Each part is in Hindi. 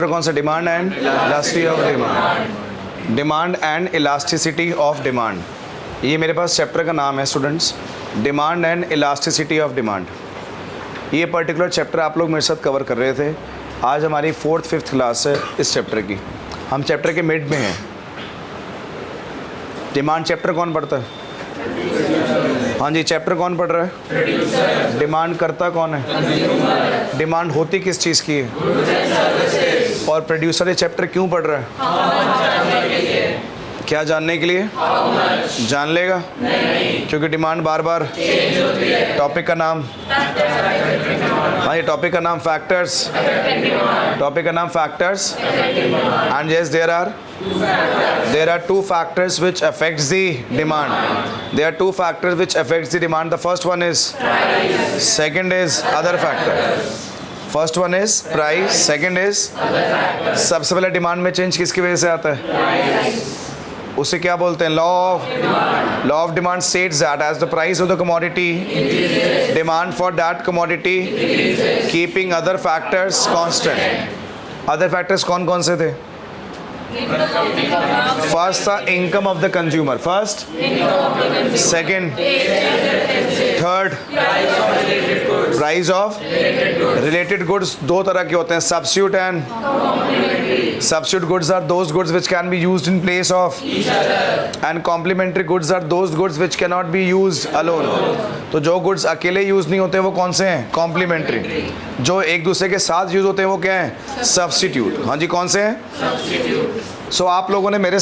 कौन सा? Demand and elasticity of demand. Demand and elasticity of demand, ये मेरे पास चैप्टर का नाम है students, demand and elasticity of demand. ये पर्टिकुलर चैप्टर आप लोग मेरे साथ कवर कर रहे थे। आज हमारी 4th 5th क्लास है इस चैप्टर की। हम चैप्टर के मिड में हैं। डिमांड चैप्टर कौन पढ़ता है? हाँ जी, चैप्टर कौन पढ़ रहा है? डिमांड करता कौन है? डिमांड होती किस चीज़ की है? और प्रोड्यूसर ये चैप्टर क्यों पढ़ रहा है? क्या जानने के लिए? जान लेगा? क्योंकि डिमांड बार बार, टॉपिक का नाम, हाँ ये टॉपिक का नाम फैक्टर्स, टॉपिक का नाम factors, and yes there are two factors which affects the demand. There are two factors which affects the demand. The first one is price. Second is other factor. First one is price. Second is सबसे पहले डिमांड में चेंज किसकी वजह से आता है? उसे क्या बोलते हैं? Law of demand states that as the price of the commodity, demand for that commodity, keeping other factors constant. Other factors कौन कौन से थे? फर्स्ट था income of the consumer, first, second, third price of related goods. दो तरह के होते हैं, substitute and substitute goods are those goods which can be used in place of, and complementary goods are those goods which cannot be used alone. तो जो goods अकेले यूज नहीं होते वो कौन से हैं? कॉम्प्लीमेंट्री। जो एक दूसरे के साथ यूज होते हैं वो क्या है? सब्स्टिट्यूट। हाँ जी, कौन से हैं? सो आप लोगों ने मेरे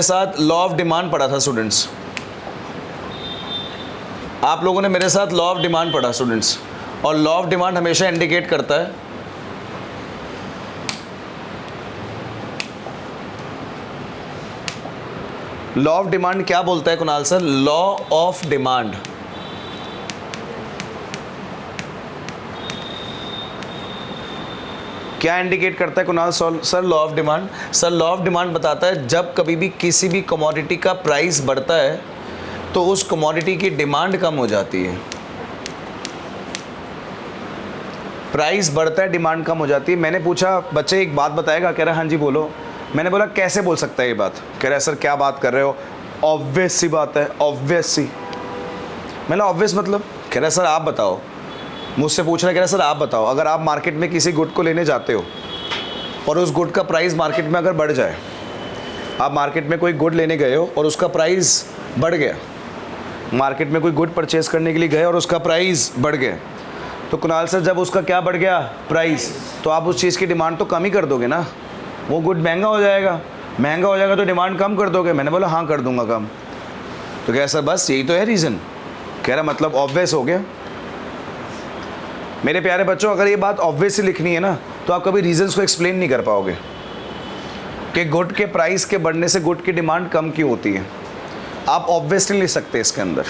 साथ लॉ ऑफ डिमांड पढ़ा था स्टूडेंट्स। आप लोगों ने मेरे साथ लॉ ऑफ डिमांड पढ़ा स्टूडेंट्स, और लॉ ऑफ डिमांड हमेशा इंडिकेट करता है लॉ ऑफ डिमांड क्या बोलता है Kunal sir? Law of demand क्या इंडिकेट करता है Kunal sir? Law of demand sir, law of demand बताता है जब कभी भी किसी भी कमोडिटी का प्राइस बढ़ता है तो उस कमोडिटी की डिमांड कम हो जाती है। प्राइस बढ़ता है, डिमांड कम हो जाती है। मैंने पूछा बच्चे एक बात बताएगा? कह रहा हाँ जी बोलो। मैंने बोला कैसे बोल सकता है ये बात? कह रहा है सर क्या बात कर रहे हो, ऑब्वियस सी बात है, ऑब्वियस सी। मैंने ऑब्वियस मतलब? कह रहा है सर आप बताओ। मुझसे पूछ रहा है, कह रहा है सर आप बताओ, अगर आप मार्केट में किसी गुड को लेने जाते हो और उस गुड का प्राइस मार्केट में अगर बढ़ जाए, आप मार्केट में कोई गुड लेने गए हो और उसका प्राइस बढ़ गया, मार्केट में कोई गुड परचेज करने के लिए गए और उसका प्राइस बढ़ गया, तो कुणाल सर जब उसका क्या बढ़ गया? प्राइस, तो आप उस चीज़ की डिमांड तो कम ही कर दोगे ना। वो गुड महंगा हो जाएगा, महंगा हो जाएगा तो डिमांड कम कर दोगे। मैंने बोला हाँ कर दूंगा कम। तो कह सर बस यही तो है रीज़न? कह रहा मतलब ऑब्वियस हो गया। मेरे प्यारे बच्चों, अगर ये बात ऑब्वियस ही लिखनी है ना तो आप कभी रीजंस को एक्सप्लेन नहीं कर पाओगे कि गुड के प्राइस के बढ़ने से गुड की डिमांड कम क्यों होती है। आप ऑब्वियसली लिख सकते हैं इसके अंदर।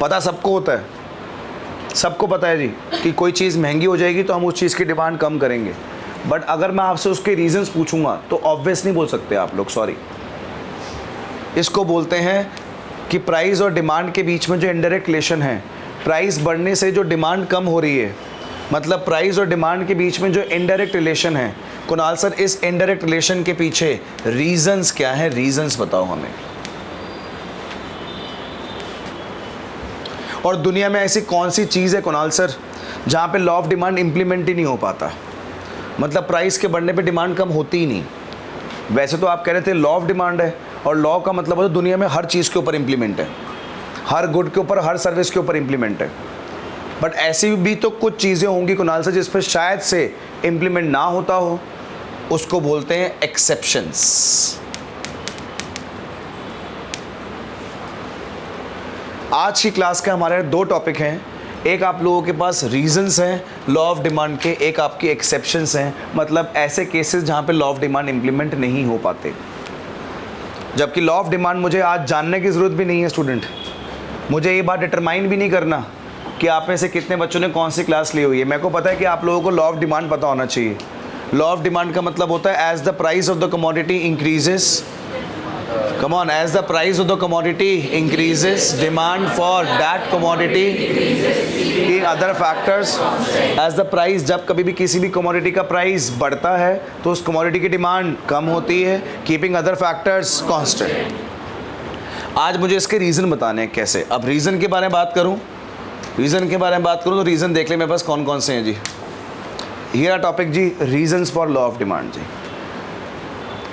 पता सबको होता है, सबको पता है जी कि कोई चीज़ महंगी हो जाएगी तो हम उस चीज़ की डिमांड कम करेंगे, बट अगर मैं आपसे उसके रीजंस पूछूंगा तो ऑब्वियस नहीं बोल सकते आप लोग, सॉरी। इसको बोलते हैं कि प्राइस और डिमांड के बीच में जो इनडायरेक्ट रिलेशन है, प्राइस बढ़ने से जो डिमांड कम हो रही है, मतलब प्राइस और डिमांड के बीच में जो इनडायरेक्ट रिलेशन है। कुणाल सर इस इनडायरेक्ट रिलेशन के पीछे रीजंस क्या है? रीजंस बताओ हमें। और दुनिया में ऐसी कौन सी चीज़ है कुणाल सर जहाँ पे लॉ ऑफ डिमांड इम्प्लीमेंट ही नहीं हो पाता? मतलब प्राइस के बढ़ने पे डिमांड कम होती ही नहीं। वैसे तो आप कह रहे थे लॉ ऑफ डिमांड है, और लॉ का मतलब है दुनिया में हर चीज़ के ऊपर इम्प्लीमेंट है, हर गुड के ऊपर, हर सर्विस के ऊपर इम्प्लीमेंट है। बट ऐसी भी तो कुछ चीज़ें होंगी कुणाल से जिस पर शायद से इम्प्लीमेंट ना होता हो, उसको बोलते हैं एक्सेप्शंस। आज की क्लास के हमारे 2 टॉपिक हैं। एक आप लोगों के पास रीजंस हैं लॉ ऑफ डिमांड के, एक आपकी एक्सेप्शंस हैं, मतलब ऐसे केसेस जहाँ पे लॉ ऑफ डिमांड इम्प्लीमेंट नहीं हो पाते। जबकि लॉ ऑफ डिमांड मुझे आज जानने की ज़रूरत भी नहीं है स्टूडेंट। मुझे ये बात डिटरमाइन भी नहीं करना कि आप में से कितने बच्चों ने कौन सी क्लास ली हुई है। मेरे को पता है कि आप लोगों को लॉ ऑफ डिमांड पता होना चाहिए। लॉ ऑफ डिमांड का मतलब होता है as the price of the commodity increases, Come on, as the price of the commodity increases, demand for that commodity in other factors, as the price, जब कभी भी किसी भी commodity का price बढ़ता है तो उस commodity की demand कम होती है, keeping other factors constant. आज मुझे इसके रीज़न बताने हैं कैसे. अब रीज़न के बारे में बात करूं तो रीज़न देख ले मेरे पास कौन कौन से हैं जी. ये रहा टॉपिक जी, reasons for law of demand जी.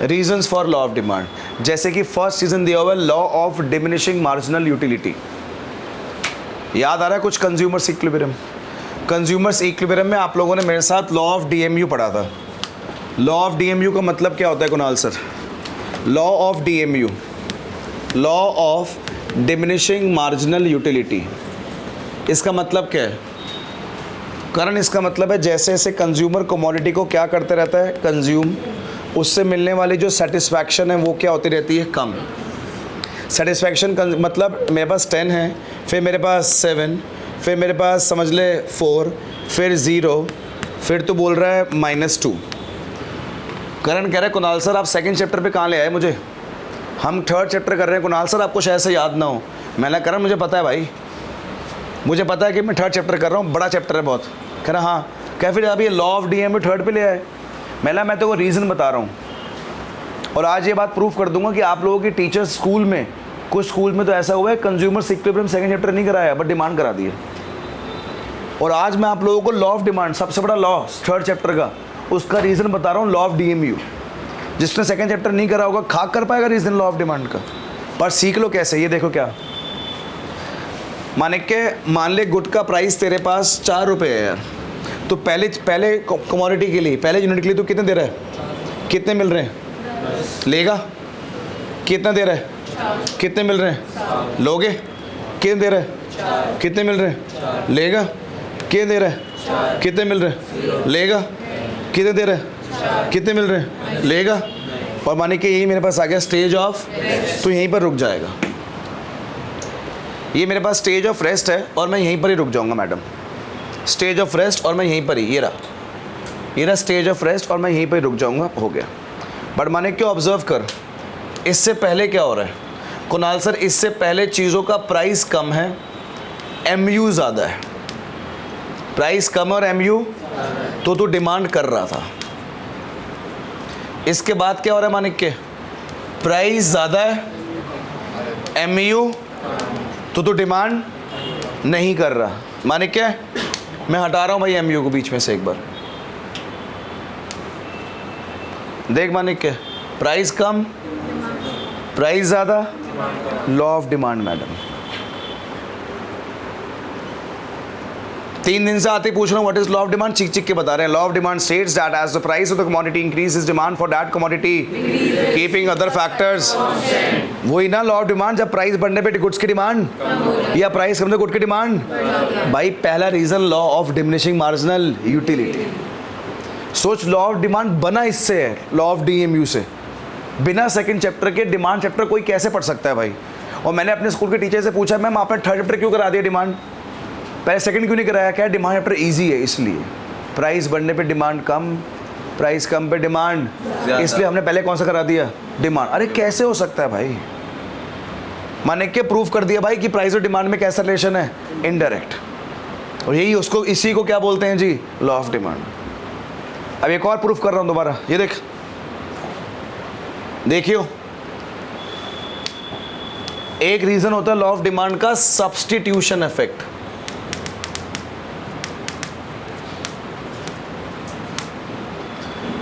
Reasons for law of demand, जैसे कि फर्स्ट रीजन दिया हुआ है law of diminishing marginal utility. याद आ रहा है कुछ कंज्यूमर्स इक्विलिब्रियम में आप लोगों ने मेरे साथ लॉ ऑफ डीएमयू पढ़ा था. लॉ ऑफ डीएमयू का मतलब क्या होता है Kunal sir? Law of DMU, law of diminishing marginal utility, इसका मतलब क्या है करण? इसका मतलब है जैसे जैसे कंज्यूमर कमोडिटी को क्या करते रहता है, कंज्यूम, उससे मिलने वाली जो सेटिस्फैक्शन है वो क्या होती रहती है, कम. सेटिस्फैक्शन मतलब मेरे पास 10 है, फिर मेरे पास 7, फिर मेरे पास समझ ले 4, फिर 0, फिर तो बोल रहा है -2. करण कह रहे कुणाल सर आप सेकंड चैप्टर पे कहाँ ले आए मुझे, हम थर्ड चैप्टर कर रहे हैं. कुणाल सर आपको शायद से याद ना हो. मैंने करण मुझे पता है भाई, मुझे पता है कि मैं थर्ड चैप्टर कर रहा हूँ, बड़ा चैप्टर है बहुत. कह रहा हाँ, क्या फिर अभी लॉ ऑफ डीएमयू थर्ड पे ले आए. मैं तो वो रीज़न बता रहा हूँ और आज ये बात प्रूफ कर दूंगा कि आप लोगों की टीचर्स स्कूल में, कुछ स्कूल में तो ऐसा हुआ है कंज्यूमर इक्विलिब्रियम सेकंड चैप्टर नहीं कराया बट डिमांड करा दी है. और आज मैं आप लोगों को लॉ ऑफ डिमांड, सबसे बड़ा लॉ थर्ड चैप्टर का, उसका रीज़न बता रहा हूँ, लॉ ऑफ डीएमयू. जिसने सेकंड चैप्टर नहीं करा होगा खाक कर पाएगा रीज़न लॉ ऑफ डिमांड का. पर सीख लो कैसे, ये देखो क्या मान ले गुड का प्राइस तेरे पास 4 रुपये है यार, तो पहले कमोडिटी के लिए, पहले यूनिट के लिए तो कितने दे रहा है, कितने मिल रहे हैं, लेगा कितना दे रहा है, कितने मिल रहे हैं, लोगे कितने दे रहा है, कितने मिल रहे हैं, लेगा कितने दे रहा है, कितने मिल रहे हैं, लेगा कितने दे रहा है, कितने मिल रहे हैं, लेगा. और माने कि यही मेरे पास आ गया स्टेज ऑफ, तो यहीं पर रुक जाएगा. ये मेरे पास स्टेज ऑफ रेस्ट है और मैं यहीं पर ही रुक जाऊंगा मैडम. स्टेज ऑफ रेस्ट और मैं यहीं पर ही, ये रहा स्टेज ऑफ रेस्ट और मैं यहीं पर ही रुक जाऊंगा, हो गया. बट माने क्यों, ऑब्जर्व कर, इससे पहले क्या हो रहा है कुणाल सर, इससे पहले चीज़ों का प्राइस कम है, एमयू ज़्यादा है. प्राइस कम और एमयू तो तू डिमांड कर रहा था. इसके बाद क्या हो रहा है मानिक के, प्राइस ज़्यादा है, एमयू तो तू डिमांड नहीं कर रहा. मानिक क्या, मैं हटा रहा हूँ भाई एमयू को बीच में से एक बार. देख मानिक के, प्राइस कम, प्राइस ज़्यादा, लॉ ऑफ डिमांड मैडम. 3 दिन से आते पूछ रहा हूँ what is law of demand, चिक के बता रहे हैं. Law of demand states that as the price of the commodity increases demand for that commodity keeping other factors. वही ना लॉ ऑफ डिमांड, जब प्राइस बढ़ने पे गुड्स की डिमांड या प्राइस कम गुड की डिमांड. भाई पहला reason law of diminishing marginal utility. सोच लॉ ऑफ डिमांड बना इससे है, लॉ ऑफ डीएमयू से. बिना सेकंड चैप्टर के डिमांड चैप्टर कोई कैसे पढ़ सकता है भाई. और मैंने अपने स्कूल के टीचर से पूछा, मैम आपने थर्ड चैप्टर क्यों करा दिया डिमांड, पहले सेकंड क्यों नहीं कराया. क्या डिमांड चैप्टर इजी है इसलिए, प्राइस बढ़ने पे डिमांड कम, प्राइस कम पे डिमांड, इसलिए हमने पहले कौन सा करा दिया, डिमांड. अरे कैसे हो सकता है भाई, मैंने क्या प्रूफ कर दिया भाई कि प्राइस और डिमांड में कैसा रिलेशन है, इनडायरेक्ट. और यही उसको, इसी को क्या बोलते हैं जी, लॉ ऑफ डिमांड. अब एक और प्रूफ कर रहा हूँ दोबारा, ये देखियो. एक रीजन होता है लॉ ऑफ डिमांड का सब्स्टिट्यूशन इफेक्ट.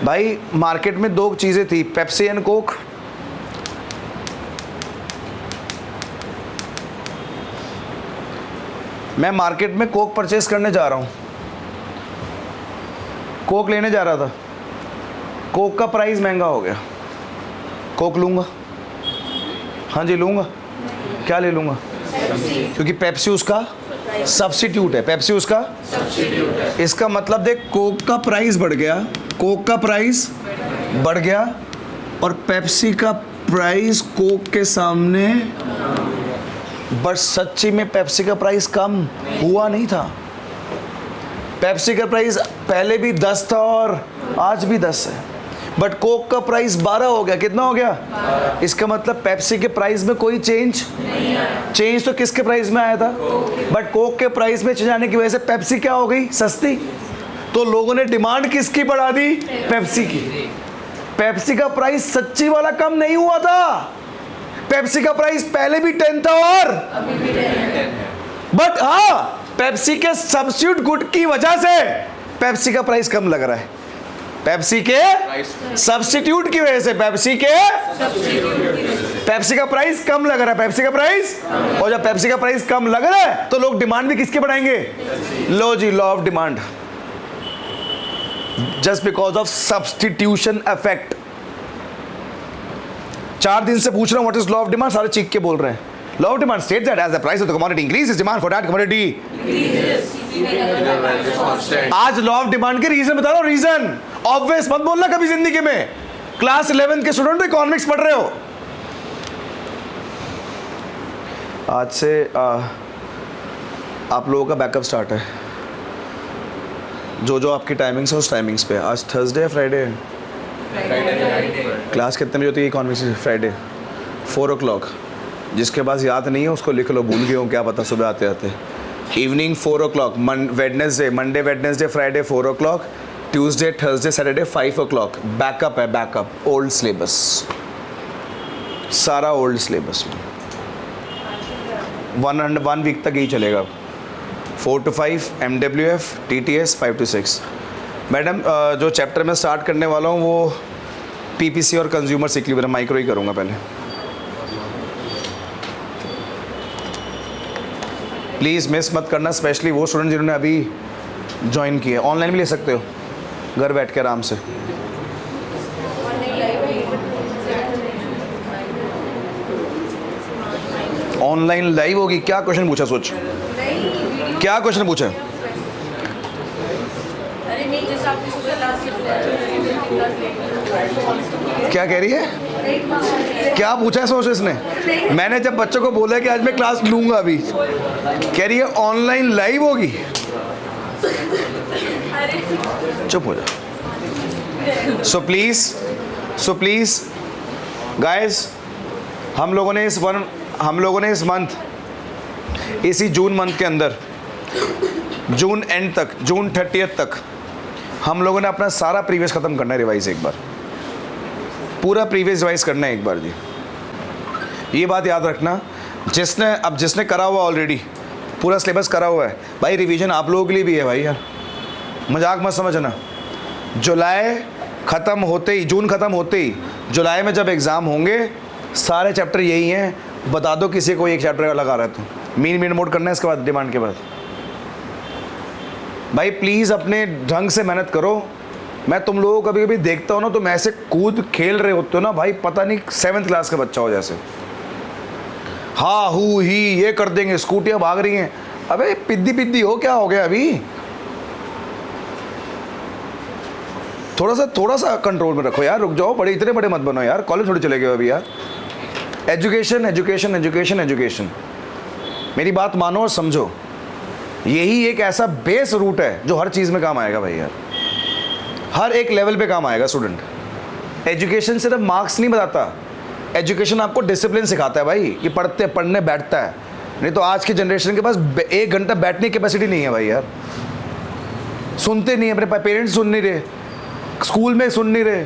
भाई मार्केट में 2 चीजें थी, पेप्सी एंड कोक. मैं मार्केट में कोक परचेस करने जा रहा हूं, कोक लेने जा रहा था, कोक का प्राइस महंगा हो गया. कोक लूंगा, हाँ जी लूंगा. क्या ले लूंगा, क्योंकि पेप्सी उसका सब्स्टिट्यूट है, पेप्सी उसका सब्स्टिट्यूट है. इसका मतलब देख, कोक का प्राइस बढ़ गया, कोक का प्राइस बढ़ गया और पेप्सी का प्राइस कोक के सामने, बट सच्ची में पेप्सी का प्राइस कम हुआ नहीं था. पेप्सी का प्राइस पहले भी 10 था और आज भी 10 है. बट कोक का प्राइस 12 हो गया। कितना हो गया? इसका मतलब पेप्सी के प्राइस में कोई चेंज नहीं आया। चेंज तो किसके प्राइस में आया था? बट कोक के प्राइस में चेंज आने की वजह से पेप्सी क्या हो गई? सस्ती। तो लोगों ने डिमांड किसकी बढ़ा दी? पेप्सी की। पेप्सी का प्राइस सच्ची वाला कम नहीं हुआ था। पेप्सी का प्राइस पहले भी 10 था और अभी भी 10 है। बट हाँ, पेप्सी के सब्स्टिट्यूट गुड की वजह से पेप्सी का प्राइस कम लग रहा है। पेप्सी के सब्स्टिट्यूट की वजह से पेप्सी का प्राइस कम लग रहा है। पेप्सी का प्राइस, और जब पेप्सी का प्राइस कम लग रहा है तो लोग डिमांड भी किसके बढ़ाएंगे? लो जी, law of demand. Just because of substitution effect. 4 दिन से पूछ रहा हूं what is law of demand, सारे चीख के बोल रहे हैं। Law of demand states that as the price of the commodity increases, demand for that commodity increases. आज लॉ ऑफ डिमांड के रीजन बता रहा हूं। रीजन ऑब्वियस मत बोलना कभी जिंदगी में। क्लास 11 के स्टूडेंट इकोनॉमिक्स पढ़ रहे हो। आज से आप लोगों का बैकअप स्टार्ट है। जो आपकी टाइमिंग्स है उस टाइमिंग्स पे। आज थर्सडे है, फ्राइडे है? क्लास कितने बजे होती है इकोनॉमिक्स? Friday 4 o'clock। जिसके पास याद नहीं है उसको लिख लो, भूल गए हो क्या पता सुबह आते आते। Evening 4 o'clock। Wednesday, Monday, Wednesday, Friday 4 o'clock। Tuesday, Thursday, Saturday 5 o'clock। Backup है, बैकअप। ओल्ड सिलेबस, सारा ओल्ड सिलेबस में 1 वीक तक यही चलेगा। 4 to 5 MWF, TTS 5 to 6। Madam जो चैप्टर मैं स्टार्ट करने वाला हूँ वो PPC और कंज्यूमर साइकिल में माइक्रो ही करूँगा पहले। प्लीज़ मिस मत करना, स्पेशली वो स्टूडेंट जिन्होंने अभी ज्वाइन किए। ऑनलाइन भी ले सकते हो घर बैठ के आराम से। ऑनलाइन लाइव होगी। क्या क्वेश्चन पूछा? सोच, क्या क्वेश्चन पूछा? क्या कह रही है? क्या पूछा है? सोच इसने। मैंने जब बच्चों को बोला कि आज मैं क्लास लूंगा अभी, कह रही है ऑनलाइन लाइव होगी। चुप हो जा। सो प्लीज गाइस, हम लोगों ने इस मंथ, इसी जून मंथ के अंदर, जून एंड तक, जून 30th तक हम लोगों ने अपना सारा प्रीवियस ख़त्म करना है। रिवाइज एक बार, पूरा प्रीवियस रिवाइज करना है एक बार जी। ये बात याद रखना, जिसने करा हुआ ऑलरेडी, पूरा सिलेबस करा हुआ है भाई, रिवीजन आप लोगों के लिए भी है भाई यार, मजाक मत समझना। जुलाई ख़त्म होते ही, जून ख़त्म होते ही जुलाई में जब एग्ज़ाम होंगे, सारे चैप्टर यही हैं। बता दो किसी को एक चैप्टर का लगा रहा है तो मीन मोड करना है। इसके बाद डिमांड के बाद भाई प्लीज़ अपने ढंग से मेहनत करो। मैं तुम लोगों को कभी कभी देखता हूँ ना, तुम ऐसे कूद खेल रहे होते हो ना भाई, पता नहीं 7th क्लास का बच्चा हो जैसे। हाँ हु ही ये कर देंगे, स्कूटियाँ भाग रही हैं। अबे पिद्दी हो, क्या हो गया अभी? थोड़ा सा कंट्रोल में रखो यार, रुक जाओ, बड़े इतने बड़े मत बनो यार, कॉलेज थोड़ी चले गए अभी यार। एजुकेशन। मेरी बात मानो और समझो, यही एक ऐसा बेस रूट है जो हर चीज़ में काम आएगा भाई यार, हर एक लेवल पे काम आएगा स्टूडेंट। एजुकेशन सिर्फ मार्क्स नहीं बताता, एजुकेशन आपको डिसिप्लिन सिखाता है भाई, कि पढ़ने बैठता है। नहीं तो आज की जनरेशन के पास 1 घंटा बैठने की कैपेसिटी नहीं है भाई यार। सुनते नहीं, अपने पेरेंट्स सुन नहीं रहे, स्कूल में सुन नहीं रहे,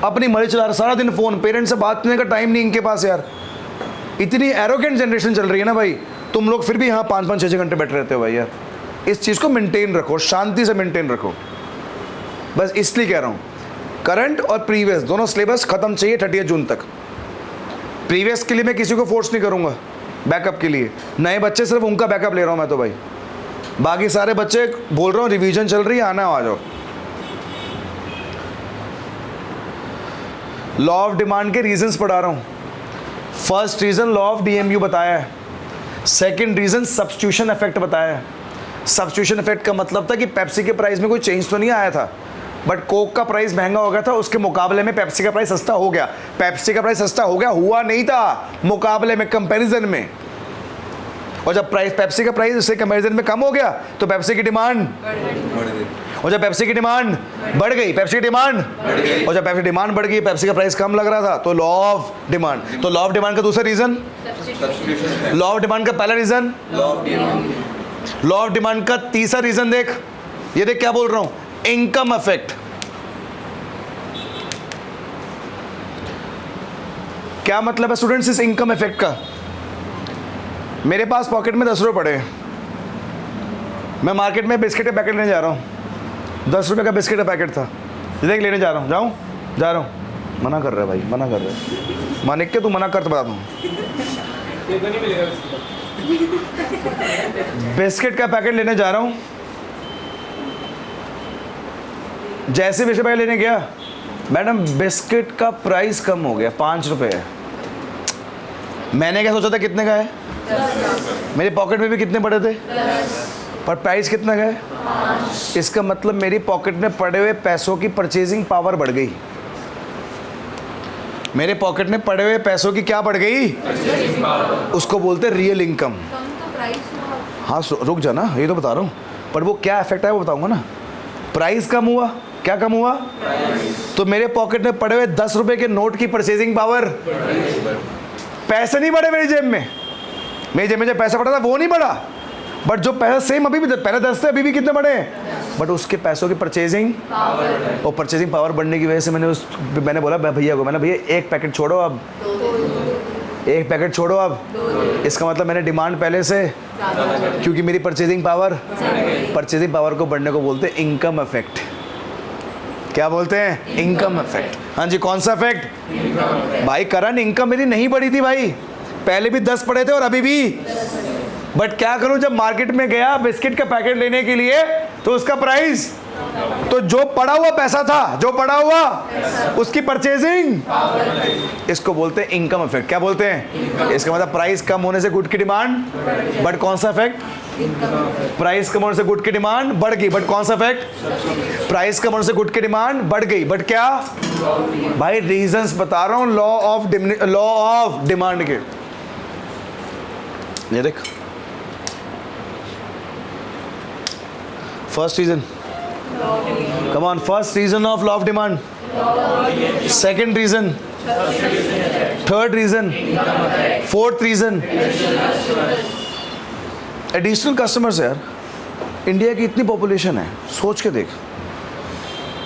अपनी मर्जी चला रहे, सारा दिन फ़ोन, पेरेंट्स से बात करने का टाइम नहीं इनके पास यार। इतनी एरोगेंट जनरेशन चल रही है ना भाई, तुम लोग फिर भी यहाँ 5-5, 6-6 घंटे बैठे रहते हो भाई यार। इस चीज़ को मेंटेन रखो, शांति से मेंटेन रखो, बस इसलिए कह रहा हूँ। करंट और प्रीवियस दोनों सिलेबस ख़त्म चाहिए 30 जून तक। प्रीवियस के लिए मैं किसी को फोर्स नहीं करूँगा, बैकअप के लिए नए बच्चे सिर्फ उनका बैकअप ले रहा हूँ मैं तो भाई। बाकी सारे बच्चे बोल रहा हूँ रिवीजन चल रही है, आना आ जाओ। लॉ ऑफ डिमांड के रीजंस पढ़ा रहा हूँ। First reason law of DMU बताया है, सेकंड रीजन सब्स्टिट्यूशन इफेक्ट बताया है। सब्स्टिट्यूशन इफेक्ट का मतलब था कि पेप्सी के प्राइस में कोई चेंज तो नहीं आया था, बट कोक का प्राइस महंगा हो गया था, उसके मुकाबले में पेप्सी का प्राइस सस्ता हो गया। पेप्सी का प्राइस सस्ता हो गया, हुआ नहीं था मुकाबले में, कंपैरिजन में। और जब प्राइस पेप्सी का प्राइस उससे कंपैरिजन में कम हो गया तो पेप्सी की डिमांड, और जब पेप्सी की डिमांड बढ़ गई, पेप्सी की डिमांड, और जब पेप्सी डिमांड बढ़ गई, पेप्सी का प्राइस कम लग रहा था, तो लॉ ऑफ डिमांड। तो लॉ ऑफ डिमांड का दूसरा रीजन, लॉ ऑफ डिमांड का पहला रीजन, लॉ ऑफ डिमांड का तीसरा रीजन देख, ये देख क्या बोल रहा हूं, इनकम इफेक्ट। क्या मतलब है स्टूडेंट्स इस इनकम इफेक्ट का? मेरे पास पॉकेट में 10 रुपये पड़े हैं, मैं मार्केट में बिस्किट का पैकेट लेने जा रहा हूँ, 10 रुपये का बिस्किट का पैकेट था, देख लेने जा रहा हूँ, जा रहा हूँ, मना कर रहा है भाई, मना कर रहा है, मानिक के तू मना कर तो बता दूँ। बिस्किट का पैकेट लेने जा रहा हूँ, जैसे बिस्किट पैकेट लेने गया, मैडम बिस्किट का प्राइस कम हो गया, 5 रुपये है। मैंने क्या सोचा था कितने का है, मेरे पॉकेट में भी कितने पड़े थे, पर प्राइस कितना का है। इसका मतलब मेरी पॉकेट में पड़े हुए पैसों की परचेजिंग पावर बढ़ गई, मेरे पॉकेट में पड़े हुए पैसों की क्या बढ़ गई, उसको बोलते हैं रियल इनकम। हाँ रुक जा ना, ये तो बता रहा हूँ, पर वो क्या इफेक्ट है वो बताऊंगा ना। प्राइस कम हुआ, क्या कम हुआ, तो मेरे पॉकेट में पड़े हुए 10 रुपए के नोट की परचेजिंग पावर, पैसे नहीं बढ़े मेरी जेब में, मेरी जेब में जो पैसा पड़ा था वो नहीं बढ़ा, बट जो पैसा सेम अभी भी, पहले 10 थे, अभी भी कितने बढ़े, बट उसके पैसों की परचेजिंग और परचेजिंग पावर बढ़ने की वजह से मैंने बोला भैया को, मैंने भैया एक पैकेट छोड़ो अब, एक पैकेट छोड़ो अब। इसका मतलब मैंने डिमांड पहले से, क्योंकि मेरी परचेजिंग पावर को बढ़ने को बोलते हैं इनकम इफेक्ट। क्या बोलते हैं, इनकम इफेक्ट। हाँ जी, कौन सा इफेक्ट भाई, करंट इनकम मेरी नहीं बढ़ी थी भाई, पहले भी 10 पड़े थे और अभी भी, बट क्या करूं, जब मार्केट में गया बिस्किट का पैकेट लेने के लिए, तो उसका प्राइस, तो जो पड़ा हुआ पैसा था, जो पड़ा हुआ उसकी परचेजिंग, इसको बोलते हैं इनकम इफेक्ट। क्या बोलते हैं, इसका मतलब प्राइस कम होने से गुड की डिमांड, बट कौन सा इफेक्ट, प्राइस कम होने से गुड की डिमांड बढ़ गई, बट कौन सा इफेक्ट, प्राइस कम होने से गुड की डिमांड बढ़ गई, बट क्या भाई, रीजंस बता रहा हूं लॉ ऑफ डिमांड के। ये देख, first reason, come on, first reason of law of demand, second reason, third reason, fourth reason, additional customers। यार इंडिया की इतनी पॉपुलेशन है, सोच के देख,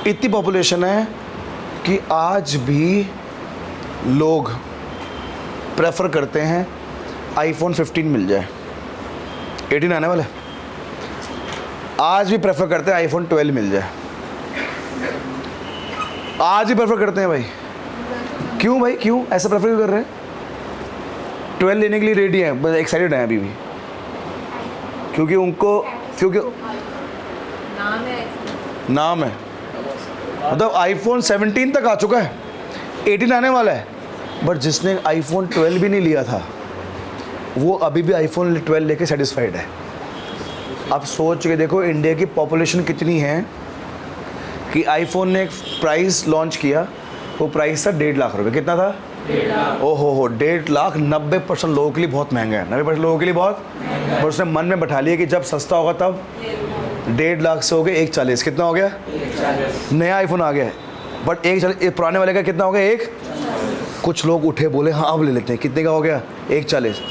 इतनी पॉपुलेशन है कि आज भी लोग प्रेफर करते हैं आईफोन 15 मिल जाए, 18 आने वाला है, आज भी प्रेफर करते हैं आईफोन 12 मिल जाए, आज भी प्रेफर करते हैं भाई। क्यों भाई, क्यों ऐसा प्रेफर क्यों कर रहे हैं, 12 लेने के लिए रेडी हैं, एक्साइटेड हैं अभी भी, क्योंकि उनको, क्योंकि नाम है, मतलब आईफोन 17 तक आ चुका है, 18 आने वाला है, बट जिसने आईफोन 12 भी नहीं लिया था वो अभी भी आईफोन 12 लेके सेटिस्फाइड है। अब सोच के देखो इंडिया की पॉपुलेशन कितनी है कि आईफोन ने एक प्राइस लॉन्च किया, वो प्राइस था 1.5 लाख रुपए। कितना था, 1.5 लाख। ओहो हो, 1.5 लाख 90% लोगों के लिए बहुत महंगा है, 90% लोगों के लिए बहुत, पर उसने मन में बैठा लिया कि जब सस्ता होगा तब 1.5 लाख से हो गया 1.40, कितना हो गया, नया आईफोन आ गया है, बट 1.40 पुराने वाले का कितना हो गया, कुछ लोग उठे बोले हाँ अब ले लेते हैं, कितने का हो गया, 1.40।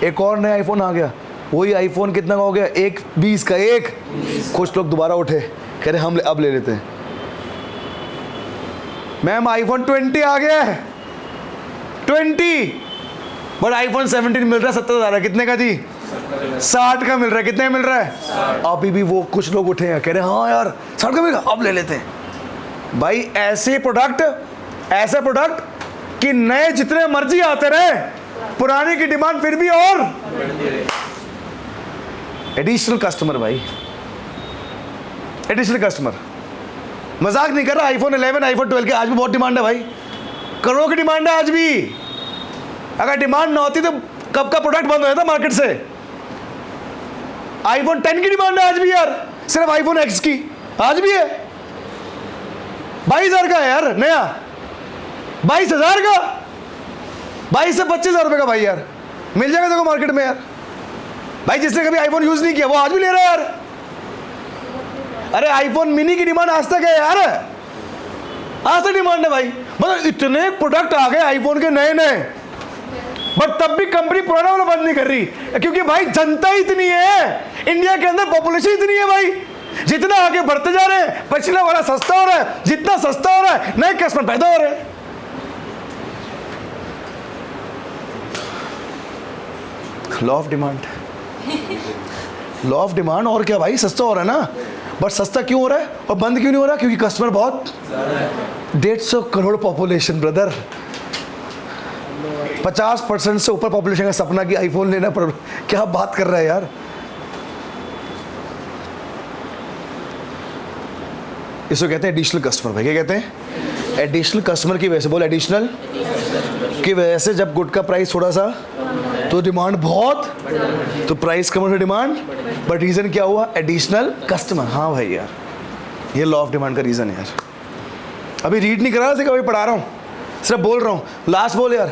एक और नया आईफोन आ गया, वही आईफोन कितना का हो गया, 1.20 का, कुछ लोग दोबारा उठे कह रहे हम अब ले लेते हैं। मैम आईफोन 20 आ गया है, 20, बट आईफोन 17 मिल रहा है 70,000, कितने का जी, 60 का मिल रहा है, कितने मिल रहा है, अभी भी वो कुछ लोग उठे हैं कह रहे हाँ यार 60 का मिलेगा अब ले लेते हैं। भाई ऐसे प्रोडक्ट कि नए जितने मर्जी आते रहे, पुराने की डिमांड फिर भी और एडिशनल कस्टमर, भाई एडिशनल कस्टमर, मजाक नहीं कर रहा। आईफोन 11 आईफोन 12 के आज भी बहुत डिमांड है भाई, करोड़ों की डिमांड है आज भी। अगर डिमांड ना होती तो कब का प्रोडक्ट बंद हो जाता मार्केट से। आईफोन 10 की डिमांड है आज भी यार, सिर्फ आईफोन एक्स की आज भी है, 22,000 का है यार नया, 22,000 का, 22 से 25,000 रुपए का भाई यार मिल जाएगा देखो मार्केट में यार। भाई जिसने कभी आईफोन यूज नहीं किया वो आज भी ले रहा है यार। अरे आईफोन मिनी की डिमांड आज तक है यार, आज तक डिमांड है भाई। मतलब इतने प्रोडक्ट आ गए आईफोन के नए नए, बट तब भी कंपनी पुराना वाला बंद नहीं कर रही, क्योंकि भाई जनता इतनी है, इंडिया के अंदर पॉपुलेशन इतनी है भाई, जितना आगे बढ़ते जा रहे हैं पिछला वाला सस्ता हो रहा है, जितना सस्ता हो रहा है नए कस्टमर पैदा हो रहे हैं। Law of demand, law of demand. और क्या भाई, सस्ता हो रहा है ना, बट सस्ता क्यों हो रहा है और बंद क्यों नहीं हो रहा? क्योंकि कस्टमर बहुत 150 करोड़ पॉपुलेशन ब्रदर, 50% से ऊपर पॉपुलेशन का सपना कि आईफोन लेना पड़, क्या बात कर रहा है यार। इसको कहते हैं एडिशनल कस्टमर भाई। क्या कहते हैं? एडिशनल कस्टमर की वजह से, बोल एडिशनल की वजह से जब गुड का प्राइस थोड़ा सा तो डिमांड बहुत, तो प्राइस कम होने डिमांड, बट रीजन क्या हुआ? Additional customer. हाँ भाई यार, ये लॉ ऑफ डिमांड का रीजन है यार। अभी रीड नहीं करा रहा, कभी पढ़ा रहा हूँ, सिर्फ बोल रहा हूँ। लास्ट बोल यार।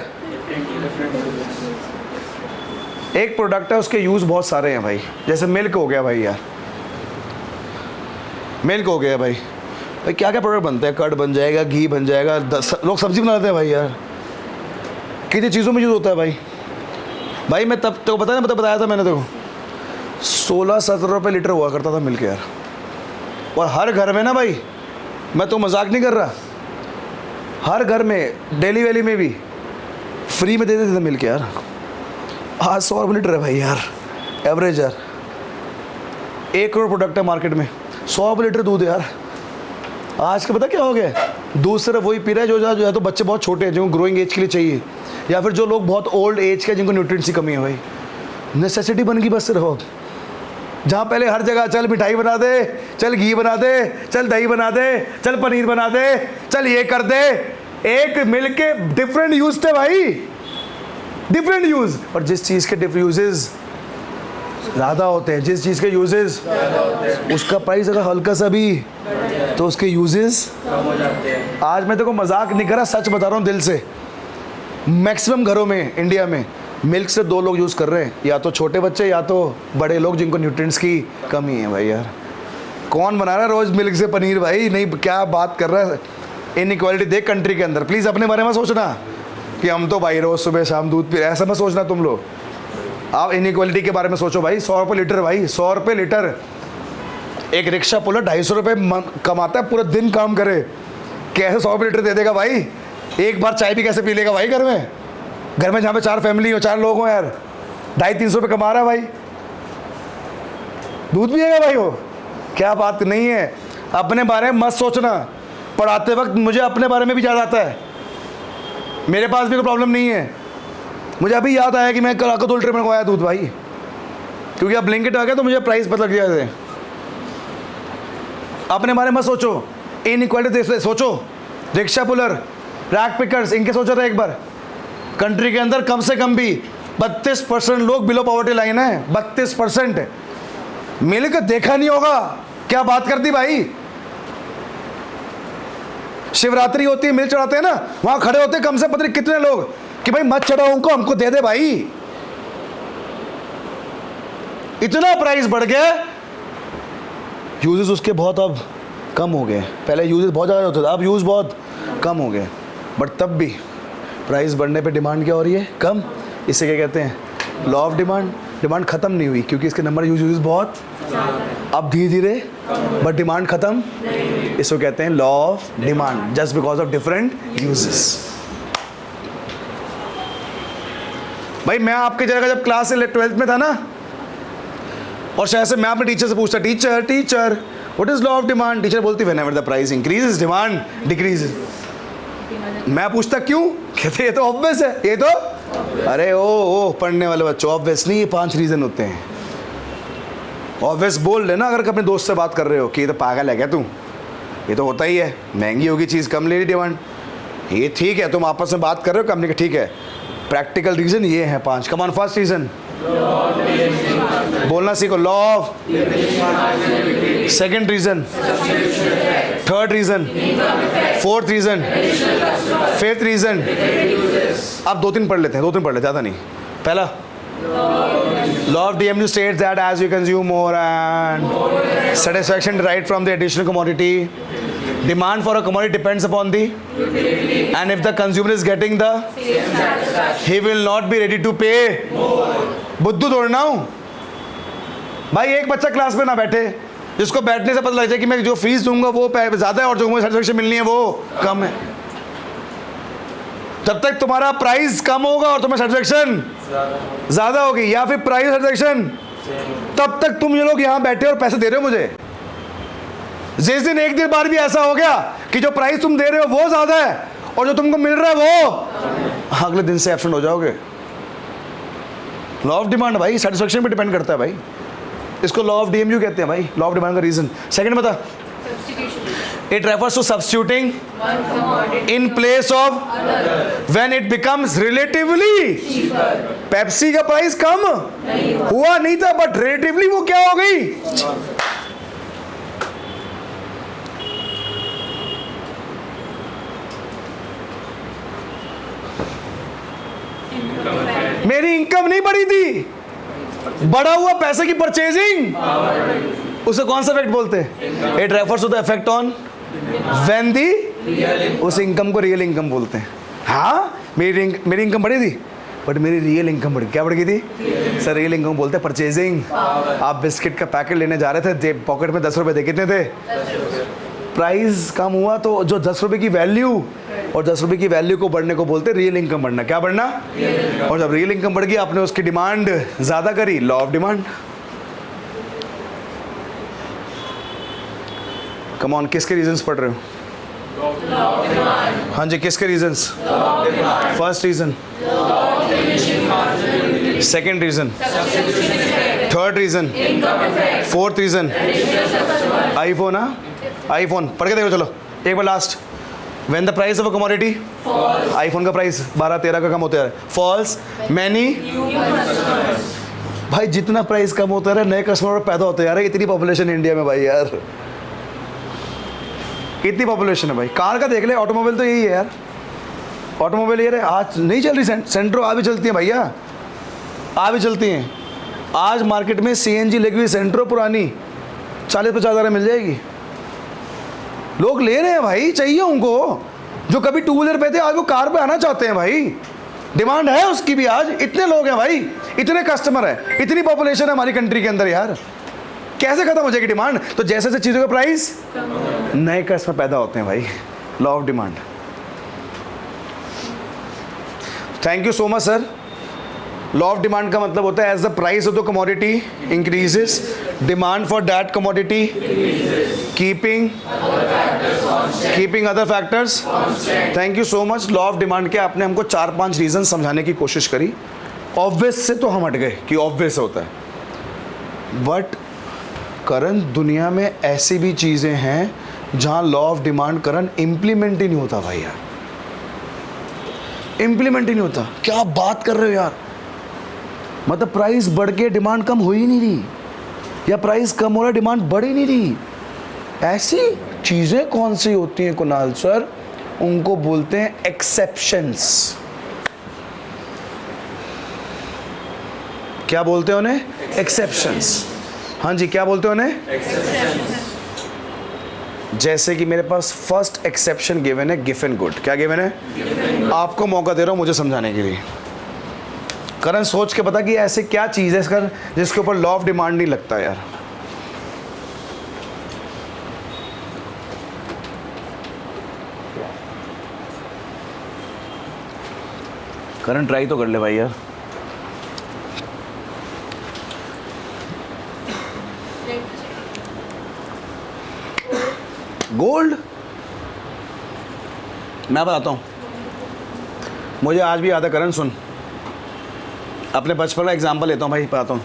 एक प्रोडक्ट है, उसके यूज बहुत सारे हैं भाई, जैसे मिल्क हो गया भाई यार, मिल्क हो गया भाई, भाई क्या क्या प्रोडक्ट बनते हैं, कर्ड बन जाएगा, घी बन जाएगा, लोग सब्जी बना लेते हैं भाई यार, कितनी चीज़ों में यूज़ होता है भाई। भाई मैं तब तो पता है, मतलब बताया था मैंने, देखो 16-17 रुपये लीटर हुआ करता था मिल्क यार, और हर घर में ना भाई, मैं तो मजाक नहीं कर रहा, हर घर में दिल्ली वैली में भी फ्री में दे देते थे मिल्क यार। आज 100 रुपये लीटर है भाई यार, एवरेज यार। 1 करोड़ प्रोडक्ट है मार्केट में, 100 रुपये लीटर दूध यार। आज का पता क्या हो गया? दूध सिर्फ वही पी रहे हैं जो है तो बच्चे बहुत छोटे हैं, जिनको ग्रोइंग एज के लिए चाहिए, या फिर जो लोग बहुत ओल्ड एज के, जिनको न्यूट्रिएंट्स की कमी है भाई। नेसेसिटी बन गई बस सिर्फ। जहाँ पहले हर जगह चल मिठाई बना दे, चल घी बना दे, चल दही बना दे, चल पनीर बना दे, चल ये कर दे, एक मिल्क के डिफरेंट यूज थे भाई, डिफरेंट यूज। और जिस चीज़ के डिफरेंट यूजेस ज़्यादा होते हैं, जिस चीज़ के यूजेस उसका प्राइस अगर हल्का सा भी तो उसके यूजेस कम हो जाते हैं। आज मैं देखो मजाक नहीं कर रहा, सच बता रहा हूँ दिल से, मैक्सिमम घरों में इंडिया में मिल्क से 2 लोग यूज़ कर रहे हैं, या तो छोटे बच्चे या तो बड़े लोग जिनको न्यूट्रिएंट्स की कमी है भाई यार। कौन बना रहा है रोज़ मिल्क से पनीर भाई? नहीं, क्या बात कर रहा है। इनइक्वालिटी देख कंट्री के अंदर। प्लीज़ अपने बारे में सोचना कि हम तो भाई रोज़ सुबह शाम दूध पी रहे, ऐसा मत सोचना तुम लोग। आप इनइक्वालिटी के बारे में सोचो भाई। 100 रुपये लीटर भाई, 100 रुपये लीटर। एक रिक्शा पुलर 250 रुपये कमाता है, पूरा दिन काम करे, कैसे 100 रुपये लीटर दे देगा भाई? एक बार चाय भी कैसे पी लेगा भाई घर में? घर में जहाँ पे 4 फैमिली हो, 4 लोग हो यार, 250-300 रुपये कमा रहा है भाई, दूध पिएगा भाई वो? क्या बात नहीं है। अपने बारे में मत सोचना। पढ़ाते वक्त मुझे अपने बारे में भी याद आता है, मेरे पास भी कोई प्रॉब्लम नहीं है। मुझे अभी याद आया कि मैं कल आकर 2 लीटर में मंगवाया दूध भाई, क्योंकि अब ब्लिंकिट आ गया तो मुझे प्राइस पता लग गया है। अपने बारे में सोचो, इनइक्वालिटी सोचो। रिक्शा पुलर, रैक पिकर्स, इनके सोचो था एक बार। कंट्री के अंदर कम से कम भी 32% लोग बिलो पॉवर्टी लाइन है, 32%। मिल्क देखा नहीं होगा, क्या बात करती भाई। शिवरात्रि होती है, मिल्क चढ़ाते हैं ना, वहां खड़े होते कम से पता नहीं कितने लोग कि भाई मत चढ़ाओ उनको, हमको दे दे भाई। इतना प्राइस बढ़ गया, यूजेस उसके बहुत अब कम हो गए। पहले यूजेस बहुत ज़्यादा होते थे, अब यूज़ बहुत कम हो गए, बट तब भी प्राइस बढ़ने पे डिमांड क्या हो रही है? कम। इसे क्या कहते हैं? Law of demand. डिमांड ख़त्म नहीं हुई, क्योंकि इसके नंबर यूजेस बहुत अब धीरे धीरे, बट डिमांड ख़त्म। इसको कहते हैं law of demand, just because of different uses. भाई मैं आपके जगह जब क्लास 12th में था ना, और शायद से मैं अपने टीचर से पूछता, teacher what is law of demand? Teacher बोलती whenever the price increases demand decreases. मैं पूछता क्यों? कहते ये तो ऑब्वियस है, ये तो अरे ओ पढ़ने वाले बच्चों, ऑब्वियस नहीं, ये 5 रीजन होते हैं। ऑब्वियस बोल लेना अगर अपने दोस्त से बात कर रहे हो कि ये तो पागल है क्या तू, ये तो होता ही है, महंगी होगी चीज़, कम ले ली डिमांड, ये ठीक है। तुम आपस में बात कर रहे हो कंपनी के, ठीक है। प्रैक्टिकल रीजन ये है 5। कम ऑन, फर्स्ट रीजन बोलना सीखो, law of. Second reason, third reason, fourth reason, fifth reason. अब 2-3 पढ़ लेते हैं, 2-3 पढ़ लेते, ज़्यादा नहीं। पहला Law of DMU states that as you consume more and satisfaction derived from the additional commodity, demand for a commodity depends upon the and if the consumer is getting the he will not be ready to pay बुद्धू तोड़ना हूँ भाई। एक बच्चा क्लास में ना बैठे जिसको बैठने से पता लग जाए कि मैं जो फीस दूंगा वो ज़्यादा है और जो मुझे सेटिस्फेक्शन मिलनी है वो कम है। जब तक तुम्हारा प्राइस कम होगा और तुम्हें सेटिस्फेक्शन ज़्यादा होगी या फिर प्राइस सेटिस्फेक्शन, तब तक तुम ये लोग यहाँ बैठे और पैसे दे रहे हो मुझे। जिस दिन एक दिन बार भी ऐसा हो गया कि जो प्राइस तुम दे रहे हो वो ज़्यादा है और जो तुमको मिल रहा है वो, अगले दिन से एब्सेंट हो जाओगे। लॉ ऑफ डिमांड भाई सेटिस्फेक्शन पे डिपेंड करता है भाई। इसको लॉ ऑफ डीएमयू कहते हैं भाई, लॉ ऑफ डिमांड का रीजन। सेकंड बता, it refers to substituting in place of when it becomes relatively. Pepsi का प्राइस कम हुआ नहीं था बट रिलेटिवली वो क्या हो गई, मेरी इनकम नहीं बढ़ी थी, बढ़ा हुआ पैसे की परचेजिंग, उसे कौन सा इफेक्ट बोलते हैं? It refers to the effect on when the, उस इनकम को रियल इनकम बोलते हैं। हाँ मेरी इनकम बढ़ी थी बट मेरी रियल इनकम बढ़ी, क्या बढ़ गई थी सर? रियल इनकम बोलते हैं परचेजिंग। आप बिस्किट का पैकेट लेने जा रहे थे, पॉकेट में 10 रुपए थे, कितने थे? प्राइस कम हुआ तो जो 10 रुपए की वैल्यू, और 10 रुपए की वैल्यू को बढ़ने को बोलते हैं रियल इनकम बढ़ना। क्या बढ़ना? और जब रियल इनकम बढ़ गई आपने उसकी डिमांड ज्यादा करी, law of demand. Come on, किसके रीजंस पढ़ रहे हो? हाँ जी, किसके reasons? First reason, second reason, third reason, fourth reason. IPhone, हाँ आईफोन पढ़ के देखो। चलो एक बार last. When the price of a commodity, iPhone का प्राइस 12-13 का कम होता है, फॉल्स मैनी, भाई जितना प्राइस कम होता है नए कस्टमर पैदा होते जा रहे हैं। इतनी पॉपुलेशन इंडिया में भाई यार, कितनी पॉपुलेशन है भाई। कार का देख ले, ऑटोमोबाइल तो यही है यार, ऑटोमोबाइल ये आज नहीं चल रही, सेंट्रो आ भी चलती हैं भैया, आ भी चलती हैं। आज मार्केट में CNG लगी हुई सेंट्रो पुरानी 40-50 हज़ार मिल जाएगी। लोग ले रहे हैं भाई, चाहिए उनको। जो कभी टू व्हीलर पे थे आज वो कार पे आना चाहते हैं भाई, डिमांड है उसकी भी। आज इतने लोग हैं भाई, इतने कस्टमर है, इतनी पॉपुलेशन है हमारी कंट्री के अंदर यार, कैसे खत्म हो जाएगी डिमांड? तो जैसे जैसे चीज़ों का प्राइस, नए कस्टमर पैदा होते हैं भाई, law of demand. Thank you so much sir. Law of demand का मतलब होता है as the price of the commodity increases, demand for that commodity keeping other factors. Thank you so much. Law of demand के आपने हमको 4-5 रीजन समझाने की कोशिश करी। ऑब्वियस से तो हम हट गए कि ऑब्वियस होता है, बट करंट दुनिया में ऐसी भी चीज़ें हैं जहां law of demand current implement ही नहीं होता भाई यार, इम्प्लीमेंट ही नहीं होता। क्या बात कर रहे हो यार, मतलब प्राइस बढ़ के डिमांड कम हो ही नहीं रही, या प्राइस कम हो रहा डिमांड बढ़ ही नहीं रही। ऐसी चीज़ें कौन सी होती हैं कुणाल सर? उनको बोलते हैं एक्सेप्शंस। क्या बोलते हैं उन्हें? एक्सेप्शंस। हाँ जी, क्या बोलते हैं उन्हें? एक्सेप्शंस। जैसे कि मेरे पास फर्स्ट एक्सेप्शन गिवन है गिवन गुड। क्या गिवन है? आपको मौका दे रहा हूं मुझे समझाने के लिए। करण सोच के बता कि ऐसे क्या चीज़ है इसका जिसके ऊपर लॉ ऑफ डिमांड नहीं लगता यार। करण ट्राई तो कर ले भाई यार। गोल्ड, मैं बताता हूँ, मुझे आज भी याद है। करण सुन, अपने बचपन का एग्जाम्पल लेता हूँ भाई, बताता हूँ।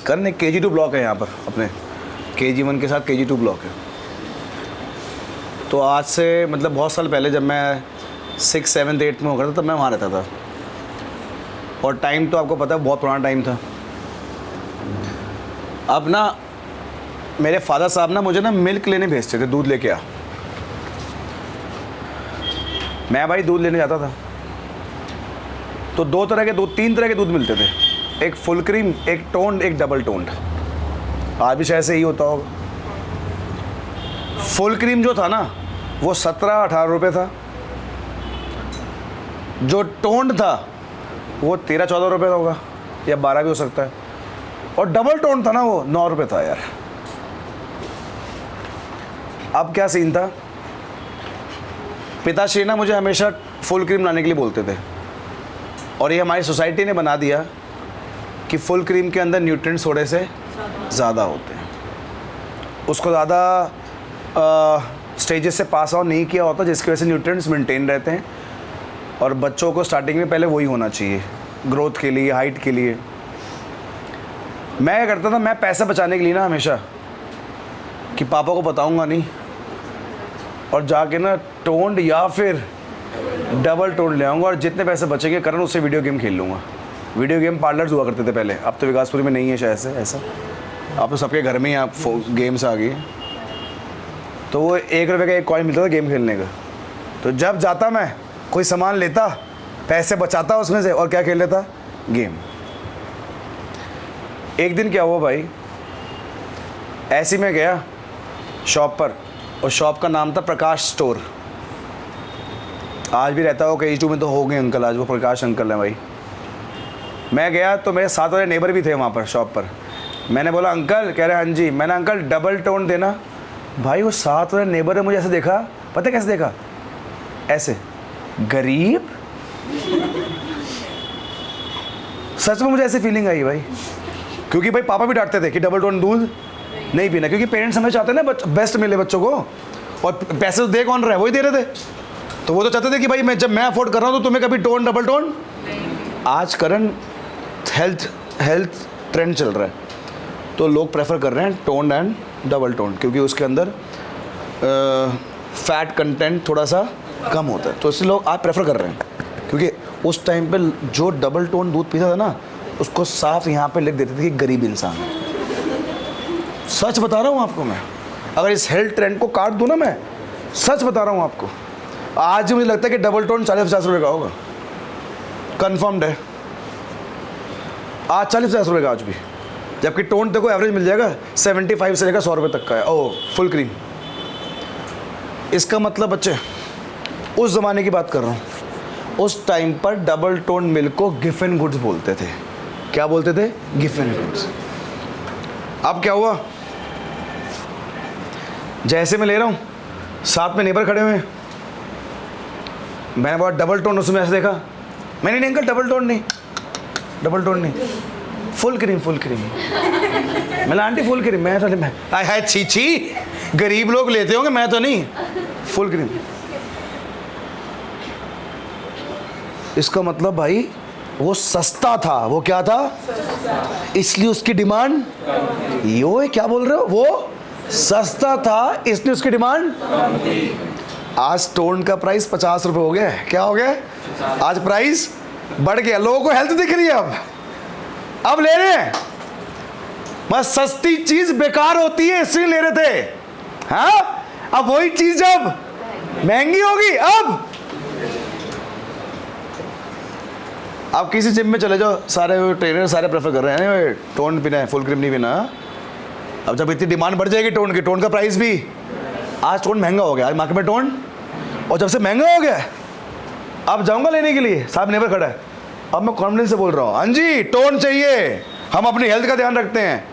करण एक KG2 ब्लॉक है यहाँ पर, अपने KG1 के साथ KG2 ब्लॉक है। तो आज से मतलब बहुत साल पहले जब मैं 6, 7, 8 में हो गया था तब मैं वहाँ रहता था। और टाइम तो आपको पता है बहुत पुराना टाइम था। अब ना मेरे फादर साहब ना मुझे ना मिल्क लेने भेजते थे, दूध लेके आ। मैं भाई दूध लेने जाता था तो दो तरह के तीन तरह के दूध मिलते थे, एक फुल क्रीम, एक टोन्ड, एक डबल टोन्ड। आज भी शायद से ही होता होगा। फुल क्रीम जो था ना वो 17-18 रुपये था, जो टोन्ड था वो 13-14 रुपये होगा या 12 भी हो सकता है, और डबल टोन्ड था ना वो 9 रुपये था यार। अब क्या सीन था, पिताश्री ना मुझे हमेशा फुल क्रीम लाने के लिए बोलते थे, और ये हमारी सोसाइटी ने बना दिया कि फुल क्रीम के अंदर न्यूट्रिएंट्स थोड़े से ज़्यादा होते हैं, उसको ज़्यादा स्टेजेस से पास आउट नहीं किया होता, जिसकी वजह से न्यूट्रिएंट्स मेंटेन रहते हैं। और बच्चों को स्टार्टिंग में पहले वही होना चाहिए ग्रोथ के लिए, हाइट के लिए। मैं क्या करता था, मैं पैसा बचाने के लिए ना हमेशा कि पापा को बताऊंगा नहीं, और जाके ना टोन्ड या फिर डबल टोन्ड ले आऊँगा, और जितने पैसे बचेंगे करण उससे वीडियो गेम खेल लूँगा। वीडियो गेम पार्लर्स हुआ करते थे पहले, अब तो विकासपुरी में नहीं है शायद से ऐसा, अब तो सबके घर में ही आप गेम्स आ गई। तो वो 1 रुपये का एक कॉइन मिलता था गेम खेलने का, तो जब जाता मैं कोई सामान लेता, पैसे बचाता उसमें से, और क्या खेल लेता, गेम। एक दिन क्या हुआ भाई, ऐसे में गया शॉप पर, और शॉप का नाम था प्रकाश स्टोर। आज भी रहता हो कई में तो हो गए अंकल, आज वो प्रकाश अंकल हैं भाई। मैं गया तो मेरे साथ वाले नेबर भी थे वहाँ पर शॉप पर। मैंने बोला अंकल, कह रहे हाँ जी। मैंने अंकल डबल टोन देना। भाई वो साथ वाले नेबर ने मुझे ऐसे देखा, पता है कैसे देखा, ऐसे गरीब। सच में मुझे ऐसी फीलिंग आई भाई, क्योंकि भाई पापा भी डांटते थे कि डबल टोन दूध नहीं पीना, क्योंकि पेरेंट्स हमें चाहते हैं ना बेस्ट मिले बच्चों को, और पैसे तो दे कौन रहा है, वही दे रहे थे। तो वो तो चाहते थे कि भाई जब मैं अफोर्ड कर रहा हूँ तो तुम्हें कभी टोन डबल टोन। आज करंट हेल्थ ट्रेंड चल रहा है, तो लोग प्रेफर कर रहे हैं टोन एंड डबल टोन, क्योंकि उसके अंदर फैट कंटेंट थोड़ा सा कम होता है, तो इसलिए लोग आज प्रेफर कर रहे हैं। क्योंकि उस टाइम पे जो डबल टोन दूध पीता था ना, उसको साफ यहाँ पे लिख देते थे कि गरीब इंसान है। सच बता रहा हूँ आपको मैं, अगर इस हेल्थ ट्रेंड को काट दूँ ना, मैं सच बता रहा हूँ आपको, आज मुझे लगता है कि डबल टोन 40-50 रुपये का होगा, कन्फर्म्ड है। आज 40-50 रुपये का आज भी, जबकि टोन देखो एवरेज मिल जाएगा 75 से लेकर 100 रुपये तक का है। ओह फुल क्रीम। इसका मतलब बच्चे, उस ज़माने की बात कर रहा हूँ, उस टाइम पर डबल टोन मिल्क को गिफन गुड्स बोलते थे। क्या बोलते थे? Giffen goods. अब क्या हुआ, जैसे मैं ले रहा हूँ, साथ में नेबर खड़े हुए हैं, मैंने बोला डबल टोन, उसमें ऐसे देखा, मैंने नहीं अंकल डबल टोन नहीं, डबल टोन नहीं, फुल क्रीम फुल क्रीम। मैं आंटी फुल क्रीम। मैं हाय हाय छी छी, गरीब लोग लेते होंगे, मैं तो नहीं, फुल क्रीम। इसका मतलब भाई वो सस्ता था। वो क्या था? इसलिए उसकी डिमांड, यो क्या बोल रहे हो, वो सस्ता था इसलिए उसकी डिमांड। आज टोन का प्राइस 50 रुपये हो गया। क्या हो गया? आज प्राइस बढ़ गया। लोगों को हेल्थ दिख रही है, अब ले रहे हैं। बस सस्ती चीज बेकार होती है इसलिए ले रहे थे। हाँ, अब वही चीज जब महंगी होगी, अब किसी जिम में चले जाओ, सारे ट्रेनर सारे प्रेफर कर रहे हैं टोन पीना है, फुल क्रीम नहीं पीना। अब जब इतनी डिमांड बढ़ जाएगी टोन की, टोन का प्राइस भी, आज टोन महंगा हो गया, आज मार्केट में टोन, और जब से महंगा हो गया अब जाऊंगा लेने के लिए, साहब नेबर खड़ा है, अब मैं कॉन्फिडेंस से बोल रहा हूँ, हाँ जी टोन चाहिए, हम अपनी हेल्थ का ध्यान रखते हैं,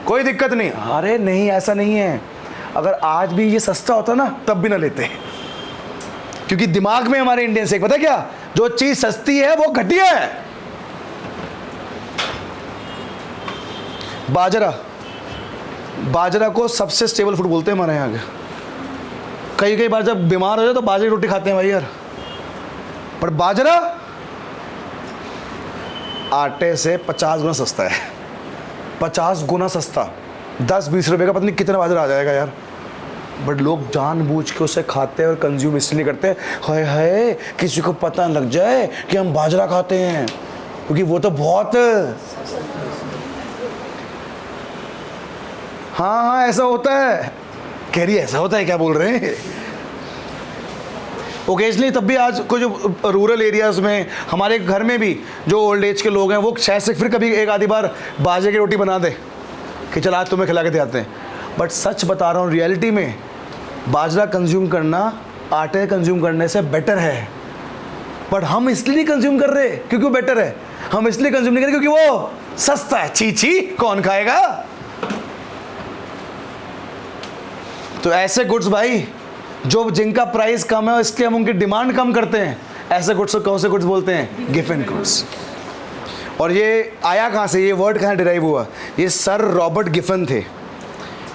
कोई दिक्कत नहीं। अरे नहीं, ऐसा नहीं है। अगर आज भी ये सस्ता होता ना, तब भी ना लेते, क्योंकि दिमाग में हमारे इंडियन से पता है क्या, जो चीज सस्ती है वो घटिया है। बाजरा, बाजरा को सबसे स्टेबल फूड बोलते हैं हमारे यहाँ के। कई बार जब बीमार हो जाए तो बाजरे की रोटी खाते हैं भाई यार, पर बाजरा आटे से 50 गुना सस्ता है, 50 गुना सस्ता। 10-20 रुपए का पता नहीं कितना बाजरा आ जाएगा यार, बट लोग जानबूझ के उसे खाते हैं और कंज्यूम इसलिए करते हैं, हाय हाय किसी को पता लग जाए कि हम बाजरा खाते हैं, क्योंकि वो तो बहुत, हाँ ऐसा होता है। कह रही है ऐसा होता है, क्या बोल रहे हैं? ओकेजनली तब भी आज कुछ रूरल एरियाज़ में, हमारे घर में भी जो ओल्ड एज के लोग हैं वो शायद से फिर कभी एक आधी बार बाजरे की रोटी बना दे कि चल आज तुम्हें खिला के आते हैं। बट सच बता रहा हूँ, रियलिटी में बाजरा कंज्यूम करना आटे कंज्यूम करने से बेटर है। बट हम इसलिए नहीं कंज्यूम कर रहे क्योंकि वो बेटर है, हम इसलिए कंज्यूम नहीं कर रहे क्योंकि वो सस्ता है। छी छी, कौन खाएगा? तो ऐसे गुड्स भाई जो जिनका प्राइस कम है इसलिए हम उनकी डिमांड कम करते हैं, ऐसे गुड्स को कौन से गुड्स बोलते हैं? Giffen goods. और ये आया कहाँ से, ये वर्ड कहाँ डिराइव हुआ? ये सर रॉबर्ट गिफन थे।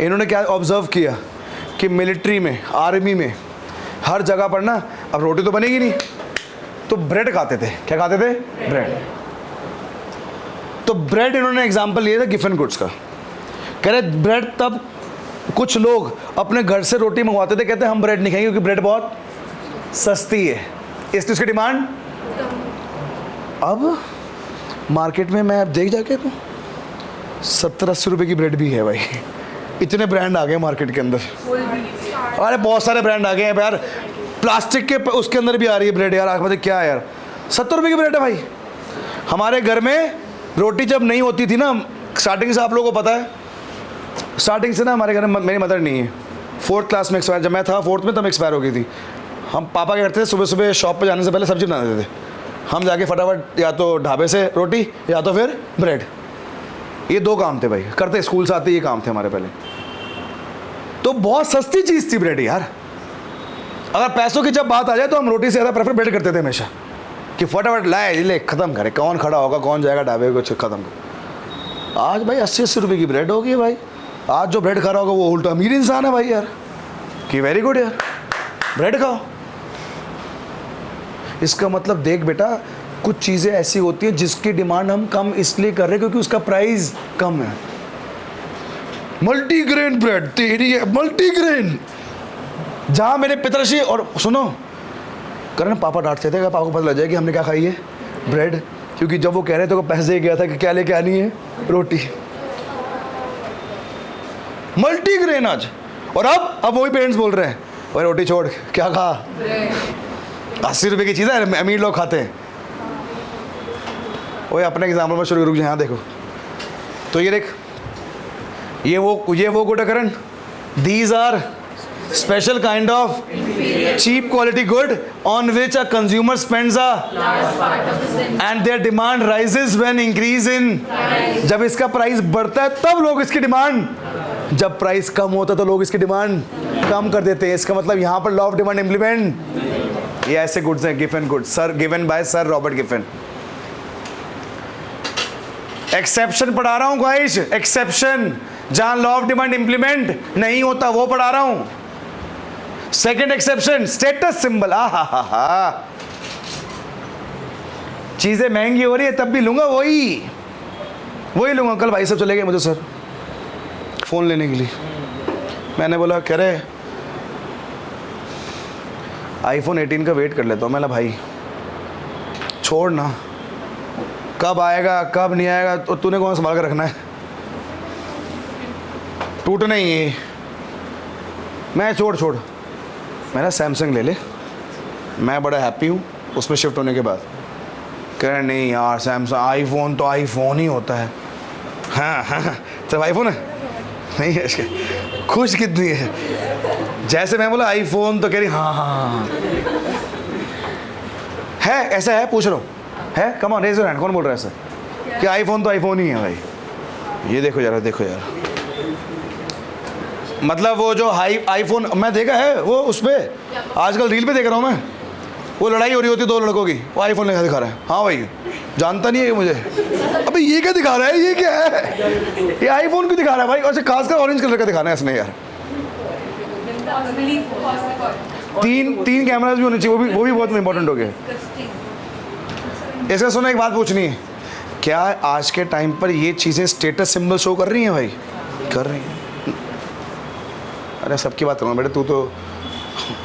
इन्होंने क्या ऑब्जर्व किया कि मिलिट्री में, आर्मी में, हर जगह पर ना, अब रोटी तो बनेगी नहीं तो ब्रेड खाते थे। क्या खाते थे? ब्रेड। तो ब्रेड इन्होंने एग्जाम्पल लिया था गिफन गुड्स का। कह रहे ब्रेड, तब कुछ लोग अपने घर से रोटी मंगवाते थे, कहते हम ब्रेड नहीं खाएंगे क्योंकि ब्रेड बहुत सस्ती है, इसलिए उसकी डिमांड। अब मार्केट में मैं अब देख जाके तो 70-80 रुपए की ब्रेड भी है भाई। इतने ब्रांड आ गए मार्केट के अंदर। अरे बहुत सारे ब्रांड आ गए हैं यार, प्लास्टिक के उसके अंदर भी आ रही है ब्रेड यार। आप क्या है यार, 70 रुपए की ब्रेड है भाई। हमारे घर में रोटी जब नहीं होती थी ना, स्टार्टिंग से, आप लोगों को पता है, स्टार्टिंग से ना हमारे घर में मेरी मदर नहीं है, 4th क्लास में एक्सपायर, जब मैं था 4th में तब एक्सपायर हो गई थी। हम पापा क्या करते थे, सुबह सुबह शॉप पे जाने से पहले सब्जी बना देते थे, हम जाके फटाफट या तो ढाबे से रोटी या तो फिर ब्रेड, ये 2 काम थे भाई, करते स्कूल से आते ये काम थे हमारे पहले। तो बहुत सस्ती चीज़ थी ब्रेड यार। अगर पैसों की जब बात आ जाए तो हम रोटी से ज़्यादा प्रेफर ब्रेड करते थे हमेशा, कि फटाफट लाए ले ख़त्म करे, कौन खड़ा होगा, कौन जाएगा ढाबे को, ख़त्म कर। आज भाई 80-80 रुपये की ब्रेड होगी भाई। आज जो ब्रेड खा रहा होगा वो उल्टा अमीर इंसान है भाई यार, कि वेरी गुड यार ब्रेड खाओ। इसका मतलब देख बेटा, कुछ चीज़ें ऐसी होती हैं जिसकी डिमांड हम कम इसलिए कर रहे हैं क्योंकि उसका प्राइस कम है। मल्टीग्रेन ब्रेड तेरी है, मल्टीग्रेन। जहाँ मेरे पिताश्री, और सुनो करण, पापा डांटते थे, पापा को पता लग जाए कि हमने क्या खाई है, ब्रेड, क्योंकि जब वो कह रहे थे तो पैसे दे गया था कि क्या लेके आनी है, रोटी। मल्टीग्रेन आज। और अब वही पेरेंट्स बोल रहे हैं, भाई रोटी छोड़, क्या खा, 80 रुपए की चीज़ है, अमीर लोग खाते हैं। वही अपने एग्जाम्पल में शुरू, रुक जाए, यहाँ देखो तो ये देख, ये वो गुड है करण, these are special kind of cheap quality good on which a consumer spends a large part of the and their demand rises when increase in price. जब इसका प्राइस बढ़ता है तब लोग इसकी डिमांड, जब प्राइस कम होता है तो लोग इसकी डिमांड कम कर देते हैं। इसका मतलब यहाँ पर लॉ ऑफ डिमांड इम्प्लीमेंट। ये ऐसे गुड्स हैं Giffen goods, sir given by sir Robert Giffen. Exception पढ़ा रहा हूँ गाइस, एक्सेप्शन जहां लॉ ऑफ डिमांड इंप्लीमेंट नहीं होता वो पढ़ा रहा हूं। Second exception status symbol. हा चीजें महंगी हो रही है तब भी लूंगा, वही लूंगा। कल भाई साहब चले गए मुझे सर फोन लेने के लिए, मैंने बोला कह रहे iPhone 18 का वेट कर लेता हूँ। मैंने भाई छोड़ ना, कब आएगा कब नहीं आएगा तो तूने कौन संभाल कर रखना है, टूटना ही है। मैं छोड़ मैंने सैमसंग ले ले, मैं बड़ा हैप्पी हूँ उसमें शिफ्ट होने के बाद। कह रहे नहीं यार सैमसंग, आईफोन तो आईफोन ही होता है। हाँ तो आईफोन है नहीं है, इसके खुश कितनी है। जैसे मैं बोला आईफोन तो कह रही हाँ है, ऐसा है, पूछ रहा हूँ है, come on raise your hand, कौन बोल रहा है ऐसा कि आईफोन तो आईफोन ही है भाई। ये देखो यार मतलब वो जो आईफोन मैं देखा है वो उस पर आजकल रील पे देख रहा हूँ मैं, वो लड़ाई हो रही होती है 2 लड़कों की, वो आईफोन लेकर दिखा रहा है। हाँ भाई जानता नहीं है मुझे, अबे ये क्या दिखा रहा है, ये क्या है, ये आईफोन क्यों दिखा रहा है भाई, और खासकर ऑरेंज कलर का दिखाना है इसने यार। 3 कैमराज भी होने चाहिए, वो भी बहुत इंपॉर्टेंट हो गए। इसका सुनो एक बात पूछनी है, क्या आज के टाइम पर ये चीज़ें स्टेटस सिंबल शो कर रही हैं भाई? कर रही हैं। अरे सबकी बात करूँ बेटे, तू तो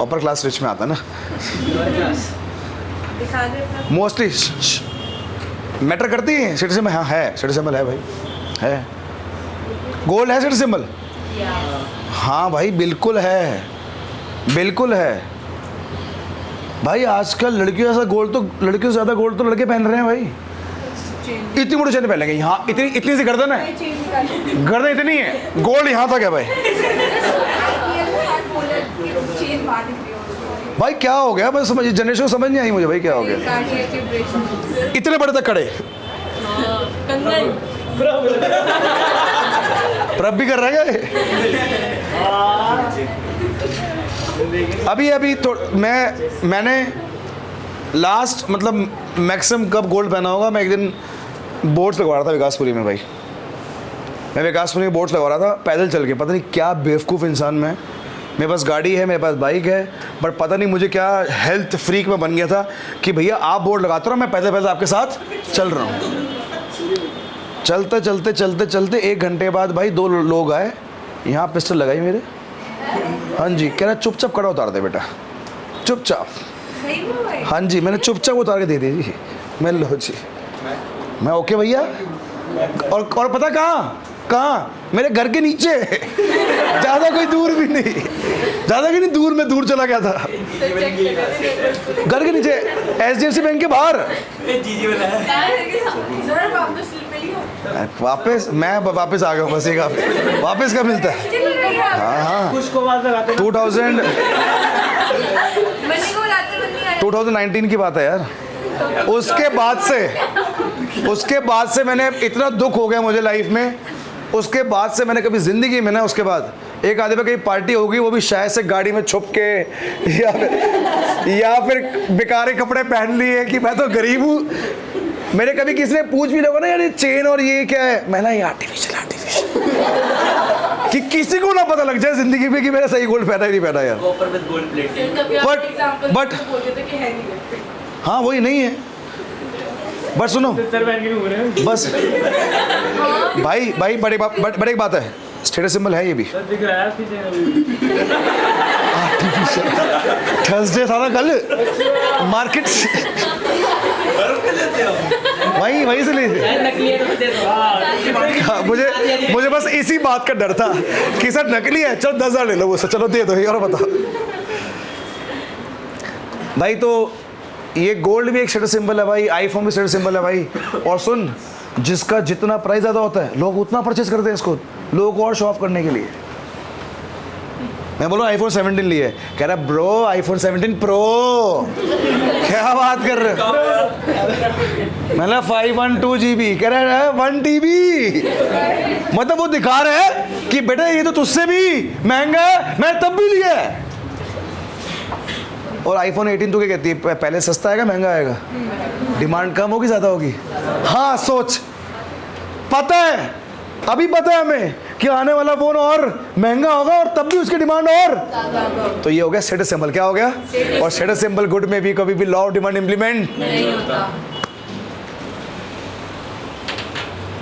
अपर क्लास रिच में आता ना मोस्टली, मैटर करती है स्टेटस सिंबल। हाँ है, स्टेटस सिंबल है भाई, है गोल्ड है स्टेटस सिंबल। हाँ भाई बिल्कुल है, बिल्कुल है, भाई आजकल लड़कियों जैसा गोल्ड तो, लड़कियों से ज़्यादा गोल्ड तो लड़के पहन रहे हैं भाई। इतनी मोटी चेन पहनेंगे यहाँ, इतनी इतनी सी गर्दन है, गर्दन इतनी है, गोल्ड यहाँ तक है भाई। भाई क्या हो गया, मैं समझ, जनरेशन को समझ नहीं आई मुझे भाई, क्या हो गया? इतने बड़े तक खड़े प्रभ भी कर रहे हैं। अभी तो मैंने लास्ट मतलब मैक्सिमम कब गोल्ड पहना होगा, मैं एक दिन बोर्ड्स लगवा रहा था विकासपुरी में भाई। मैं विकासपुरी में बोर्ड्स लगवा रहा था पैदल चल के, पता नहीं क्या बेवकूफ़ इंसान मैं, मेरे पास गाड़ी है, मेरे पास बाइक है, बट पता नहीं मुझे क्या हेल्थ फ्रीक में बन गया था कि भैया आप बोर्ड लगाते रहो, मैं पैदल पैदल आपके साथ चल रहा हूँ। चलते चलते चलते चलते 1 घंटे बाद भाई 2 लोग आए, यहाँ पिस्टल लगाई मेरे। हाँ जी, कह रहा चुपचाप कड़ा उतार दे बेटा, चुपचाप। हाँ जी, मैंने चुपचाप उतार के दे दी जी। मैं लो जी, मैं ओके भैया। और पता कहाँ मेरे घर के नीचे, ज़्यादा कोई दूर भी नहीं, ज़्यादा कि नहीं दूर, मैं दूर चला गया था। घर के नीचे HDFC बैंक के बाहर। वापस मैं वापस आ गया हूँ, बस एक वापस का मिलता है। हाँ 2019 की बात है यार। उसके बाद से मैंने, इतना दुख हो गया मुझे लाइफ में, उसके बाद से मैंने कभी ज़िंदगी में ना, उसके बाद एक आधे पे कहीं पार्टी होगी, वो भी शायद से गाड़ी में छुप के या फिर बेकार कपड़े पहन लिए कि मैं तो गरीब हूँ। मेरे कभी किसी ने पूछ भी लोगों ना यार ये चेन और ये क्या है, मैं ना ये आर्टिफिशियल कि किसी को ना पता लग जाए जिंदगी में कि मेरा सही गोल्ड पहना ही नहीं पहना यार। बट हाँ वही नहीं है। बट सुनो बस भाई बड़ी बात है, स्टेटस सिंबल है ये भी। थर्सडे था ना कल, मार्केट वहीं से ले मुझे बस इसी बात का डर था कि सर नकली है, चलो 10,000 ले लो मुझसे, चलो दे दो। और बताओ भाई, तो ये गोल्ड भी एक स्टेटस सिंबल है भाई, आईफोन भी स्टेटस सिंबल है भाई। और सुन, जिसका जितना प्राइस ज़्यादा होता है लोग उतना परचेज करते हैं इसको, लोगों को और शो ऑफ करने के लिए। मैं बोलो iPhone 17 लिए, कह रहा ब्रो iPhone 17 प्रो, क्या बात कर रहे हो? मतलब 512 GB, कह रहा है 1 TB। मतलब वो दिखा रहे हैं कि बेटा ये तो तुझसे भी महंगा है, मैं तब भी लिया है। और iPhone 18 तो क्या कहती है, पहले सस्ता आएगा महंगा आएगा, डिमांड कम होगी ज़्यादा होगी? हाँ सोच, पता है, अभी पता है हमें कि आने वाला फोन और महंगा होगा और तब भी उसकी डिमांड और। तो ये हो गया स्टेटस सिंबल। क्या हो गया? और स्टेटस सिंबल गुड में भी कभी भी लॉ ऑफ डिमांड इंप्लीमेंट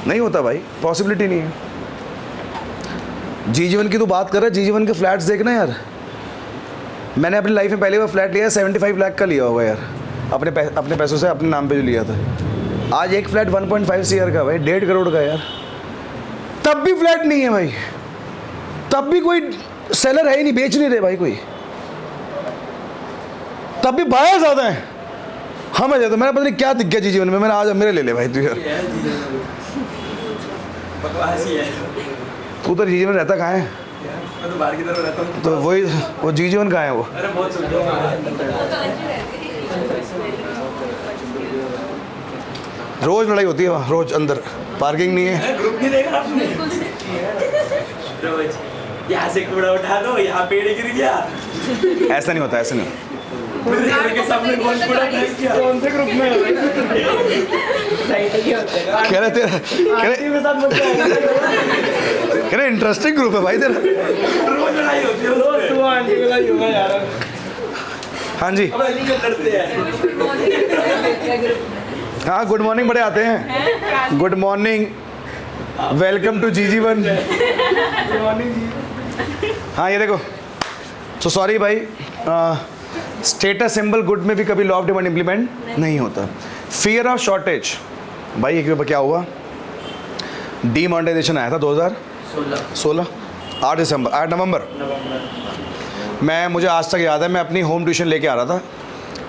नहीं होता भाई, पॉसिबिलिटी नहीं है। जी-जीवन की तो बात कर रहा है, जी-जीवन के फ्लैट्स देखना यार। मैंने अपनी लाइफ में पहली बार फ्लैट लिया 75 लाख का लिया होगा यार, अपने पैसों से, अपने नाम पे जो लिया था। आज एक फ्लैट 1.5 CR का भाई, 1.5 करोड़ का यार। तब भी फ्लैट नहीं है भाई, तब भी कोई सेलर है ही नहीं, बेच नहीं रहे भाई कोई, तब भी बायर ज्यादा है। हाँ मैं जाता, मैंने पता नहीं क्या दिख गया जीवन में, मैंने आज मेरे ले भाई तू यार। तू तो जीवन में रहता कहाँ है? तो बाहर की तरफ रहता हूँ। तो वही वो जीवन कहाँ है वो? रोज लड़ाई होती है वहाँ, रोज अंदर, पार्किंग नहीं है। ग्रुप नहीं देखा आपने? रोज यहाँ से कूड़ा उठा दो, यहाँ पेड़ गिर गया। ऐसा नहीं होता, ऐसा नहीं। मेरे घर के सामने कौन कूड़ा फेंक गया? कौन से ग्रुप में? कह रहे इंटरेस्टिंग ग्रुप है भाई तेरा। रोज लड़ाई होती है, रोज सुबह आंटी को लड़ाई होगा यार। हाँ जी, हाँ गुड मॉर्निंग बड़े आते हैं। गुड मॉर्निंग, वेलकम टू जी-जीवन। हाँ ये देखो, तो सॉरी भाई, स्टेटस सिंबल गुड में भी कभी लॉ ऑफ डिमांड इंप्लीमेंट नहीं होता। फियर ऑफ शॉर्टेज भाई, एक क्या हुआ, डीमोनेटाइजेशन आया था 2016 8 नवंबर। मुझे आज तक याद है, मैं अपनी होम ट्यूशन लेके आ रहा था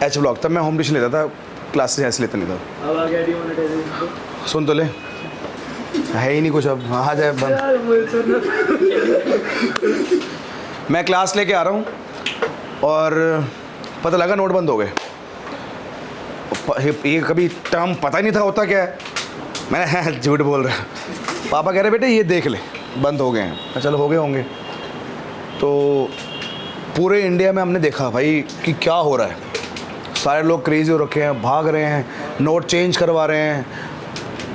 एच ब्लॉक, तब मैं होम ट्यूशन लेता था, क्लासेस ऐसे लेता नहीं था। अब आ गया डिमोनेटाइजेशन। सुन तो ले, है ही नहीं कुछ अब, आ जाए बंद। मैं क्लास लेके आ रहा हूँ और पता लगा नोट बंद हो गए। ये कभी टर्म पता ही नहीं था होता क्या है। मैंने झूठ बोल रहा। पापा कह रहे बेटे ये देख ले बंद हो गए हैं। चलो हो गए होंगे। तो पूरे इंडिया में हमने देखा भाई कि क्या हो रहा है। सारे लोग क्रेजी हो रखे हैं, भाग रहे हैं, नोट चेंज करवा रहे हैं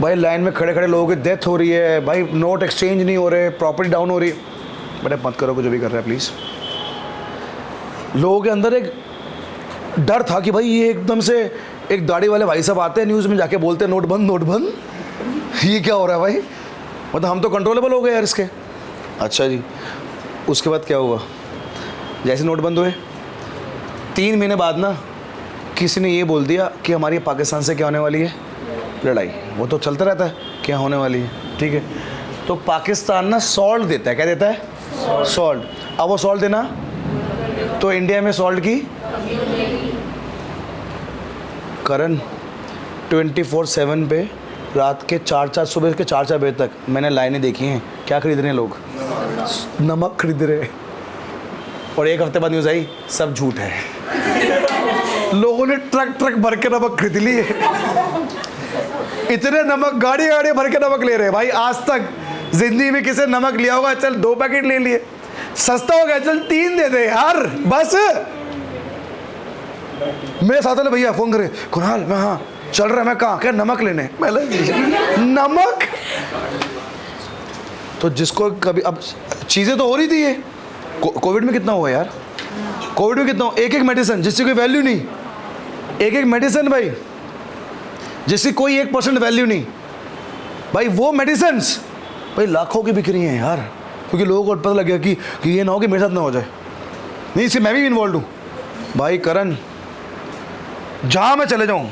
भाई, लाइन में खड़े खड़े लोगों की डेथ हो रही है भाई, नोट एक्सचेंज नहीं हो रहे, प्रॉपर्टी डाउन हो रही है। बेटे मत करो कुछ भी कर रहा है प्लीज़। लोगों के अंदर एक डर था कि भाई ये एकदम से एक दाढ़ी वाले भाई साहब आते हैं न्यूज़ में जाके बोलते हैं नोट बंद नोट बंद, ये क्या हो रहा है भाई, मतलब हम तो कंट्रोलेबल हो गए यार इसके। अच्छा जी, उसके बाद क्या हुआ, जैसे नोट बंद हुए 3 महीने बाद ना किसी ने ये बोल दिया कि हमारी पाकिस्तान से क्या होने वाली है, लड़ाई। वो तो चलता रहता है क्या होने वाली है, ठीक है। तो पाकिस्तान ना सॉल्ट देता है, क्या देता है, सॉल्ट। अब वो सॉल्ट देना तो इंडिया में सॉल्ट की करण 24/7 पे रात के 4-4 सुबह के 4-4 बजे तक मैंने लाइनें देखी हैं। क्या खरीद रहे हैं लोग, नमक खरीद रहे हैं। और एक हफ्ते बाद न्यूज़ आई सब झूठ है। लोगों ने ट्रक ट्रक भर के नमक खरीद लिए, इतने नमक गाड़ी गाड़ी भर के नमक ले रहे हैं भाई। आज तक जिंदगी में किसी नमक लिया होगा, चल 2 पैकेट ले लिए, सस्ता हो गया चल 3 दे दे यार बस। मेरे साथ वाले भैया फोन करे, कुणाल मैं हाँ चल रहा है, मैं कहाँ, क्या नमक लेने, नमक। तो जिसको कभी, अब चीज़ें तो हो रही थी ये कोविड में कितना हुआ यार, कोविड में कितना, एक एक मेडिसिन जिसकी कोई वैल्यू नहीं, एक एक मेडिसिन भाई जिसकी कोई 1% वैल्यू नहीं भाई, वो मेडिसिन भाई लाखों की बिक रही हैं यार। क्योंकि लोगों को पता लग गया कि ये ना हो कि मेरे साथ ना हो जाए। नहीं, इससे मैं भी इन्वॉल्व हूँ भाई। करण जहाँ मैं चले जाऊँ,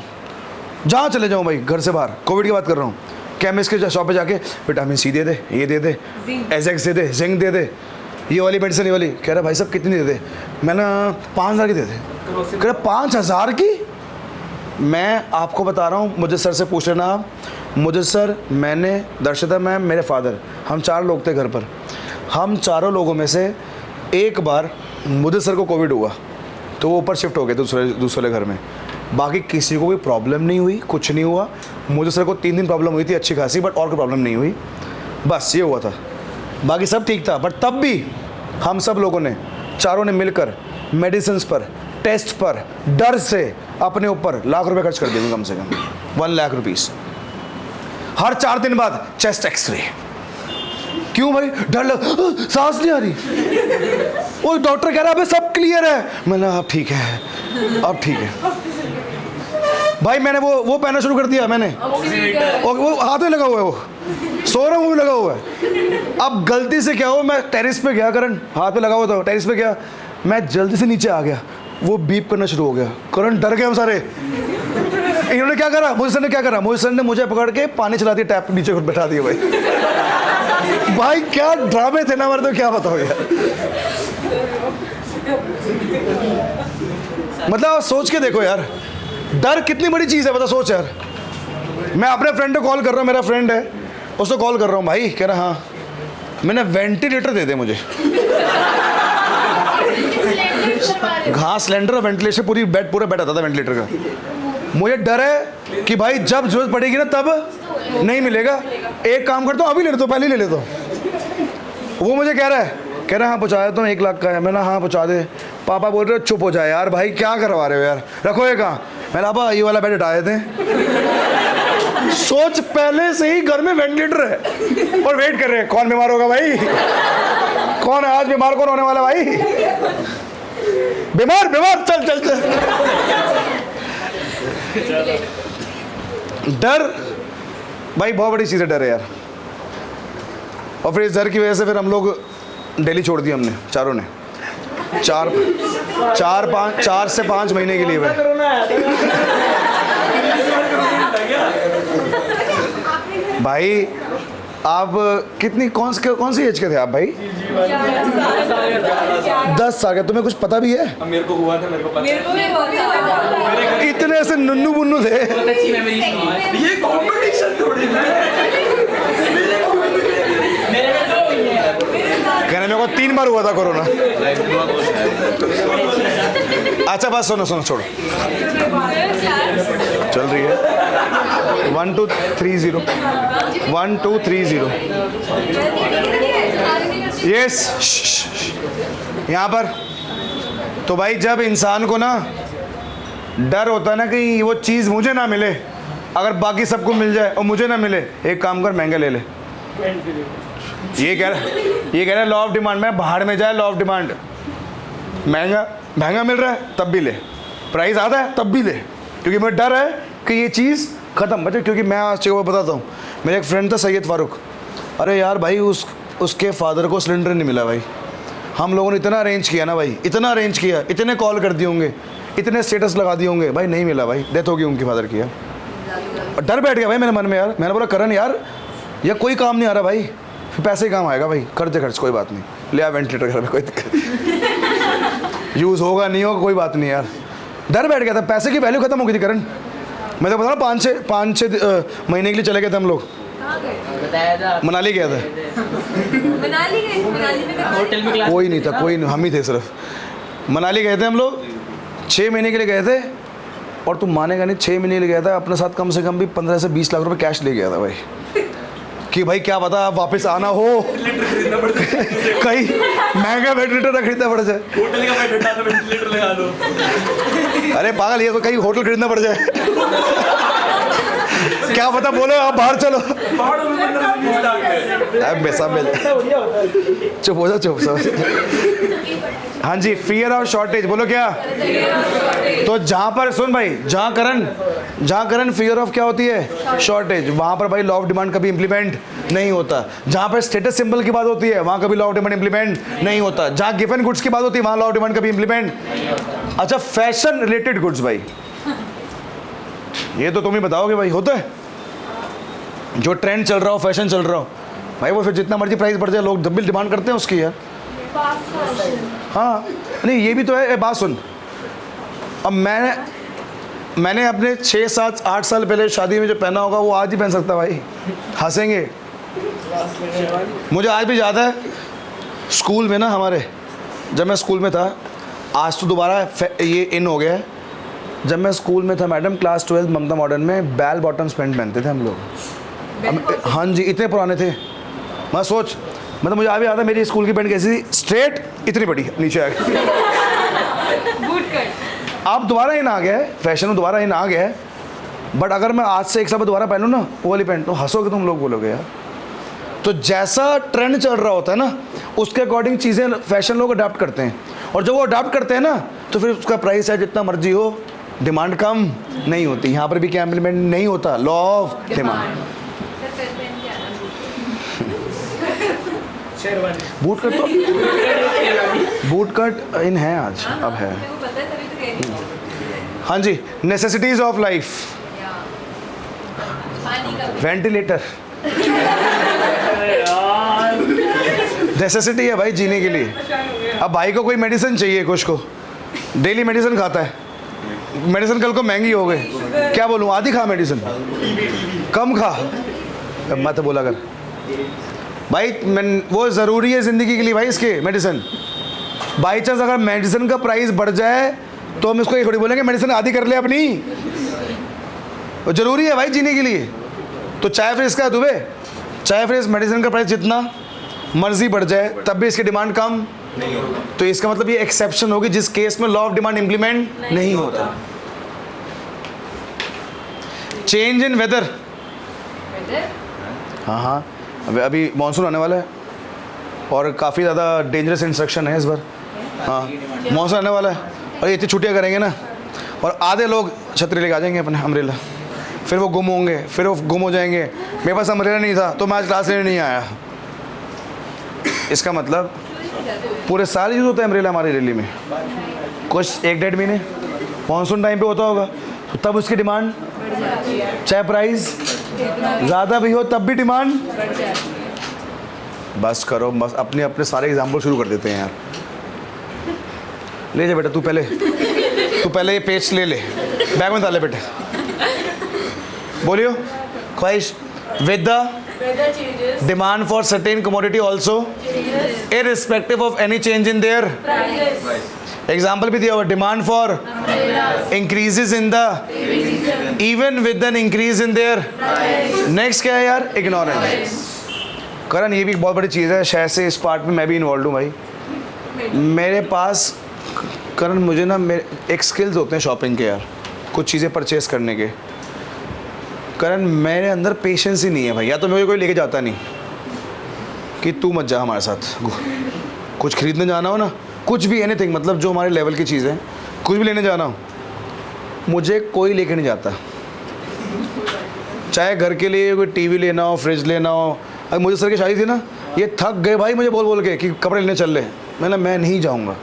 जहाँ चले जाऊँ भाई, घर से बाहर, कोविड की बात कर रहा हूँ, केमिस्ट के शॉप पे जाके विटामिन सी दे दे, ये दे दे, एजेक्स दे दे, जिंक दे दे, ये वाली मेडिसिन, ये वाली। कह रहा भाई साहब कितनी दे दे, मैंने 5,000 की दे दे। कह रहा 5,000 की। मैं आपको बता रहा हूँ, मुझे सर से पूछ लेना आप, मुझे सर, मैंने, दर्शिता मैम, मेरे फादर, हम 4 लोग थे घर पर। हम चारों लोगों में से एक बार मुझे सर को कोविड हुआ तो वो ऊपर शिफ्ट हो गए दूसरे घर में। बाकी किसी को कोई प्रॉब्लम नहीं हुई, कुछ नहीं हुआ। मुझे सर को 3 दिन प्रॉब्लम हुई थी अच्छी खासी, बट और कोई प्रॉब्लम नहीं हुई, बस ये हुआ था। बाकी सब ठीक था। बट तब भी हम सब लोगों ने, चारों ने मिलकर मेडिसिन पर, टेस्ट पर, डर से अपने ऊपर लाख रुपए खर्च कर दिए, कम से कम 1 लाख रुपीस। हर 4 दिन बाद चेस्ट एक्सरे। क्यों भाई, डर लग, सांस नहीं आ रही। वो डॉक्टर कह रहा है सब क्लियर है। मैंने अब ठीक है, अब ठीक है भाई। मैंने वो पहनना शुरू कर दिया मैंने, और वो हाथ में लगा हुआ है, वो सो रहा हूँ, वो भी लगा हुआ है। अब गलती से क्या हुआ, मैं टेरिस पे गया, करण हाथ पे लगा हुआ था, टेरिस पे गया, मैं जल्दी से नीचे आ गया, वो बीप करना शुरू हो गया। करण डर गए हम सारे। इन्होंने क्या करा, मोदी सर ने क्या करा, मोदी सर ने मुझे पकड़ के पानी चला दिया, टैप नीचे बैठा दिया भाई। भाई क्या ड्रामे थे ना हमारे, तो क्या बताओ यार। मतलब सोच के देखो यार, डर कितनी बड़ी चीज़ है, बता सोच यार। मैं अपने फ्रेंड को कॉल कर रहा हूँ, मेरा फ्रेंड है, उसको कॉल कर रहा हूँ, भाई कह रहा हाँ, मैंने वेंटिलेटर दे दे मुझे। घास सिलेंडर और वेंटिलेशन, पूरा बेड आता था वेंटिलेटर का। मुझे डर है कि भाई जब जरूरत पड़ेगी ना तब नहीं मिलेगा। एक काम करता हूँ, अभी ले लेता हूँ, पहले ही ले लेता हूँ। वो मुझे कह रहा है हाँ पहुँचा देता हूँ, 1 लाख का है। मैंने हाँ पहुँचा दे। पापा बोल रहे हो चुप हो जाए यार, भाई क्या करवा रहे हो यार, रखो ये कहाँ। मैंने पापा ये वाला बेड हटा देते हैं। सोच, पहले से ही घर में वेंटिलेटर है और वेट कर रहे हैं कौन बीमार होगा भाई, कौन है आज बीमार, कौन होने वाला भाई, बीमार बीमार, चल चल चल। डर भाई बहुत बड़ी चीज़ है, डर है यार। और फिर इस डर की वजह से फिर हम लोग दिल्ली छोड़ दी हमने, चारों ने। 4 से 5 महीने के लिए भाई। भाई आप कितनी कौन सी एज के थे आप भाई? 10 साल के। तुम्हें कुछ पता भी है? मेरे को हुआ था, मेरे को पता। इतने ऐसे नन्नू बुन्नू थे। ये कॉम्पिटिशन थोड़ी ना कहने मेरे को 3 बार हुआ था कोरोना। अच्छा बात सुनो सुनो छोड़ो, चल रही है 1 2 3 0 1 2 3 0 यस यहाँ पर। तो भाई जब इंसान को ना डर होता है ना कि वो चीज़ मुझे ना मिले, अगर बाकी सबको मिल जाए और मुझे ना मिले, एक काम कर महंगा ले ले। ये कह रहा है लॉ ऑफ डिमांड में, बाहर में जाए लॉ ऑफ डिमांड। महंगा मिल रहा है तब भी ले, प्राइस आता है तब भी ले, क्योंकि मुझे डर है कि ये चीज़ ख़त्म बचे। क्योंकि मैं आज को बताता हूँ, मेरा एक फ्रेंड था सैयद फारूक। अरे यार भाई उसके फादर को सिलेंडर नहीं मिला भाई। हम लोगों ने इतना अरेंज किया ना भाई, इतना अरेंज किया, इतने कॉल कर दिए होंगे, इतने स्टेटस लगा दिए होंगे, भाई नहीं मिला भाई, डेथ हो गई उनके फादर की यार। और डर बैठ गया भाई मेरे मन में यार। मैंने बोला करण यार यह कोई काम नहीं आ रहा भाई, फिर पैसे ही काम आएगा भाई, कर दे खर्च, कोई बात नहीं, ले आ वेंटिलेटर घर में, कोई दिक्कत यूज़ होगा नहीं होगा कोई बात नहीं यार। डर बैठ गया था, पैसे की वैल्यू खत्म हो गई थी करण। मैं तो बता रहा 5-6 महीने के लिए चले गए थे हम लोग, मनाली गया था। होटल में कोई नहीं था, कोई नहीं, हम ही थे सिर्फ। मनाली गए थे हम लोग, 6 महीने के लिए गए थे। और तुम मानेगा नहीं, 6 महीने के लिए गया था, अपने साथ कम से कम भी 15 से 20 लाख रुपए कैश ले गया था भाई, कि भाई क्या पता आप वापस आना हो कहीं महंगा वेंटिलेटर खरीदना पड़ जाए। होटल का बैठ तो वेंटिलेटर लगा दो। अरे पागल, ये तो कहीं होटल खरीदना पड़ जाए क्या पता बोलो आप बाहर चलो। पहाड़ों में चुप हो जाओ, चुप सब। हाँ जी, फियर और शॉर्टेज बोलो क्या? तो जहाँ पर सुन भाई, जहाँ करण फियर ऑफ क्या होती है? शॉर्टेज। वहाँ पर भाई लॉ ऑफ डिमांड कभी इंप्लीमेंट नहीं होता। जहाँ पर स्टेटस सिंबल की बात होती है वहाँ कभी लॉ ऑफ डिमांड इंप्लीमेंट नहीं होता। जहाँ गिवन गुड्स की बात होती है वहाँ लॉ ऑफ डिमांड कभी इंप्लीमेंट। अच्छा फैशन रिलेटेड गुड्स भाई, ये तो तुम ही बताओगे भाई, होता है जो ट्रेंड चल रहा हो, फैशन चल रहा हो भाई, वो फिर जितना मर्जी प्राइस बढ़ जाए लोग जब भी डिमांड करते हैं उसकी यार। हाँ नहीं ये भी तो है। बात सुन, अब मैंने अपने 6 7 8 साल पहले शादी में जो पहना होगा वो आज ही पहन सकता भाई, हंसेंगे। मुझे आज भी याद है स्कूल में ना, हमारे जब मैं स्कूल में था, आज तो दोबारा ये इन हो गया है, जब मैं स्कूल में था मैडम क्लास 12 ममता मॉडर्न में बेल बॉटम्स पैंट पहनते थे हम लोग। हाँ जी, इतने पुराने थे। मैं सोच, मतलब मुझे अभी याद है मेरी स्कूल की पैंट कैसी थी, स्ट्रेट इतनी बड़ी नीचे आ गई। अब दोबारा इन आ गया है, फैशन में दोबारा इन आ गया है। बट अगर मैं आज से 1 साल दोबारा पहनूँ ना वो वाली पैंट, तो हंसोगे तुम लोग, बोलोगे यार। तो जैसा ट्रेंड चल रहा होता है ना उसके अकॉर्डिंग चीज़ें फैशन लोग अडाप्ट करते हैं, और जब वो अडाप्ट करते हैं ना तो फिर उसका प्राइस है जितना मर्जी हो, डिमांड कम नहीं होती। यहाँ पर भी क्या इम्प्लीमेंट नहीं होता? Law of demand. Boot cut, तो बूट कट इन है आज, अब है। हाँ जी, necessities of life, ventilator necessity है भाई जीने के लिए। अब भाई को कोई मेडिसिन चाहिए, कुछ को डेली मेडिसिन खाता है, मेडिसिन कल को महंगी हो गई, क्या बोलूँ, आधी खा मेडिसिन, कम खा, मत बोला कर भाई। वो ज़रूरी है ज़िंदगी के लिए भाई, इसके मेडिसिन। बाई चांस अगर मेडिसिन का प्राइस बढ़ जाए तो हम इसको ये थोड़ी बोलेंगे मेडिसिन आधी कर ले अपनी, वो ज़रूरी है भाई जीने के लिए। तो चाय फ्रेश का है दुबे, चाय फ्रेश मेडिसिन का प्राइस जितना मर्जी बढ़ जाए तब भी इसकी डिमांड कम नहीं होगा। तो इसका मतलब ये एक्सेप्शन होगी जिस केस में लॉ ऑफ डिमांड इंप्लीमेंट नहीं होता। चेंज इन वेदर, हाँ हाँ, अभी मानसून आने वाला है और काफ़ी ज़्यादा डेंजरस इंस्ट्रक्शन है इस बार। हाँ मानसून आने वाला है और इतनी छुट्टियाँ करेंगे ना, और आधे लोग छतरी लेके आ जाएंगे अपने अम्ब्रेला, फिर वो गुम होंगे, फिर वो गुम हो जाएंगे। मेरे पास अम्ब्रेला नहीं था तो मैं आज क्लास लेने नहीं आया। इसका मतलब पूरे साल यूज़ होता है अम्ब्रेला हमारी रैली में, कुछ 1-1.5 महीने मानसून टाइम पे होता होगा, तो तब उसकी डिमांड चाहे प्राइस ज़्यादा भी हो तब भी डिमांड। बस करो, बस अपने अपने सारे एग्जाम्पल शुरू कर देते हैं यार। ले जा बेटा, तू पहले ये पेज ले बैग में डाले बेटे। बोलियो ख्वाहिश। With the demand for certain commodity also irrespective of any change in their example भी दिया हुआ, demand for increases in the even with an increase in their. Next क्या है यार? इग्नोरेंस। करण ये भी एक बहुत बड़ी चीज़ है, शायद से इस पार्ट में मैं भी इन्वॉल्व हूँ भाई। मेरे पास करण मुझे ना मेरे एक स्किल्स होते हैं शॉपिंग के यार, कुछ चीज़ें परचेस करने के। करण मेरे अंदर पेशेंस ही नहीं है भाई। या तो मुझे कोई लेके जाता नहीं कि तू मत जा हमारे साथ, कुछ खरीदने जाना हो ना, कुछ भी एनीथिंग, मतलब जो हमारे लेवल की चीज़ है, कुछ भी लेने जाना हो, मुझे कोई लेके नहीं जाता। चाहे घर के लिए कोई टीवी लेना हो, फ्रिज लेना हो। अभी मुझे सर की शादी थी ना, ये थक गए भाई मुझे बोल बोल के कि कपड़े लेने चल रहे। मैं नहीं जाऊँगा,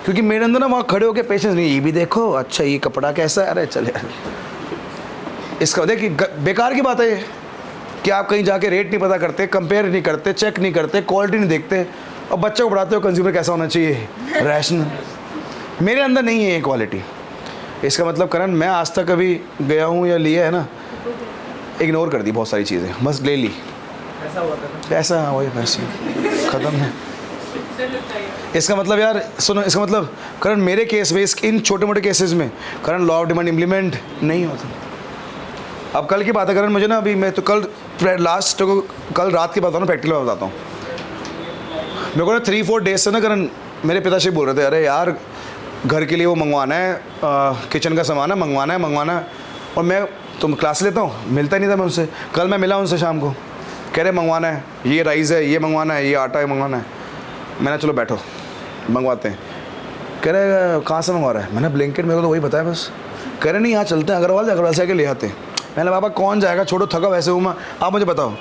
क्योंकि मेरे अंदर ना वहाँ खड़े होकर पेशेंस नहीं। ये भी देखो, अच्छा ये कपड़ा कैसा है, अरे चले यार। इसका देखिए बेकार की बात है ये कि आप कहीं जाके रेट नहीं पता करते, कंपेयर नहीं करते, चेक नहीं करते, क्वालिटी नहीं देखते, और बच्चों को पढ़ाते हो कंज्यूमर कैसा होना चाहिए, रैशनल। मेरे अंदर नहीं है ये क्वालिटी। इसका मतलब करण मैं आज तक कभी गया हूँ या लिया है ना, इग्नोर कर दी बहुत सारी चीज़ें, बस ले ली। ऐसा वही वैसे ख़त्म है। इसका मतलब यार सुनो, इसका मतलब करण मेरे केस में इन छोटे मोटे केसेस में करण लॉ ऑफ डिमांड इम्प्लीमेंट नहीं होता। अब कल की बात है करण, मुझे ना अभी मैं तो कल रात की बात ना प्रैक्टिकल में बताता हूँ। मेरे को ना 3-4 डेज से ना करण मेरे पिताश्री बोल रहे थे, अरे यार घर के लिए वो मंगवाना है, किचन का सामान है, मंगवाना है। और मैं तुम क्लास लेता हूँ, मिलता ही नहीं था मैं उनसे। कल मैं मिला उनसे शाम को, कह रहे मंगवाना है, ये राइस है, ये मंगवाना है, ये आटा है मंगवाना है। मैंने चलो बैठो मंगवाते हैं। कह रहे कहाँ से मंगवा रहा है? मैंने ब्लिंकिट, मेरे को तो वही बताया बस। कह रहे नहीं यहाँ चलते हैं अग्रवाल से आके ले आते हैं। मैंने बाबा कौन जाएगा, छोड़ो थका वैसे हूँ मैं, आप मुझे बताओ।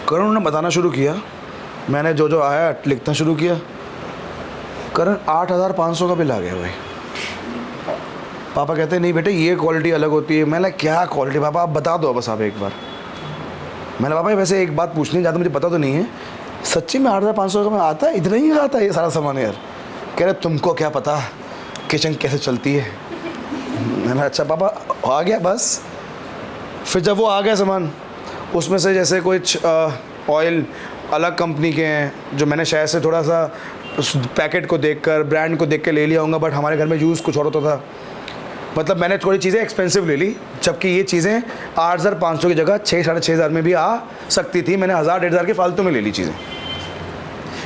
करण उन्होंने बताना शुरू किया, मैंने जो आया लिखना शुरू किया। करण 8,500 का बिल आ गया भाई। पापा कहते नहीं बेटे ये क्वालिटी अलग होती है। मैंने क्या क्वालिटी पापा आप बता दो बस आप एक बार। मैंने पापा वैसे एक बात पूछनी ज़्यादा मुझे पता तो नहीं है, सच्ची में 8,500 का मैं आता है? इतना ही आता है ये सारा सामान यार? कह रहे तुमको क्या पता किचन कैसे चलती है। मैंने अच्छा पापा आ गया बस। फिर जब वो आ गया सामान, उसमें से जैसे कुछ ऑयल अलग कंपनी के हैं जो मैंने शायद से थोड़ा सा उस पैकेट को देखकर ब्रांड को देख के ले लिया होगा, बट हमारे घर में यूज़ कुछ और होता था। मतलब मैंने थोड़ी चीज़ें एक्सपेंसिव ले ली, जबकि ये चीज़ें 8,500 की जगह 6-6,500 में भी आ सकती थी। मैंने 1,000-1,500 के फालतू में ले ली चीज़ें,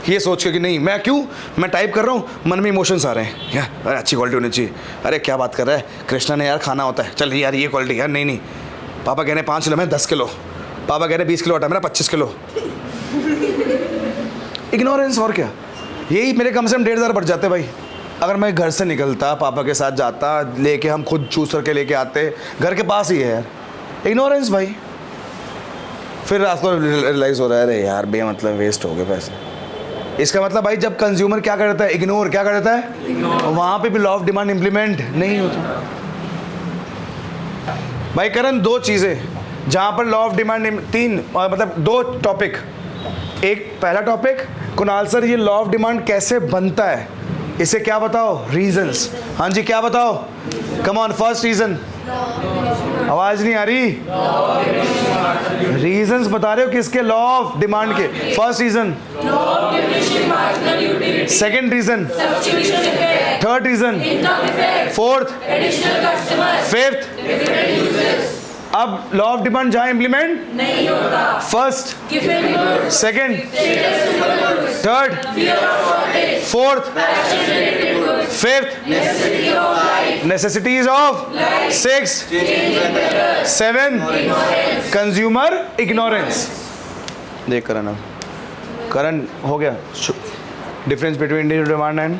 ये सोच के कि नहीं मैं टाइप कर रहा हूँ, मन में इमोशंस आ रहे हैं यार, अरे अच्छी क्वालिटी होनी चाहिए, अरे क्या बात कर रहा है कृष्णा ने यार, खाना होता है चल यार ये क्वालिटी यार, नहीं पापा कह रहे 5 किलो मैं 10 किलो, पापा कह रहे 20 किलो आटा मेरा 25 किलो। इग्नोरेंस और क्या। यही मेरे कम से कम 1,500 बढ़ जाते भाई अगर मैं घर से निकलता, पापा के साथ जाता, लेके हम खुद चूज करके लेके आते, घर के पास ही है यार। इग्नोरेंस भाई। फिर रात को रियलाइज़ हो रहा है अरे यार मतलब वेस्ट हो गए पैसे। इसका मतलब भाई जब कंज्यूमर क्या करता है, इग्नोर क्या करता है, वहाँ पे भी लॉ ऑफ डिमांड इम्प्लीमेंट नहीं होता भाई। करण 2 चीज़ें जहाँ पर लॉ ऑफ डिमांड 3 मतलब 2 टॉपिक। एक पहला टॉपिक कुणाल सर, ये लॉ ऑफ डिमांड कैसे बनता है, इसे क्या बताओ, रीजंस। हाँ जी क्या बताओ, कम ऑन फर्स्ट रीजन। आवाज नहीं आ रही, रीजंस बता रहे हो किसके, लॉ ऑफ डिमांड के। First reason, second reason, third reason, fourth, fifth. अब लॉ ऑफ डिमांड जहां इंप्लीमेंट नहीं होता, first, second, third, fourth, fifth, necessities of 6, 7, consumer ignorance. देख करण हो गया difference between demand and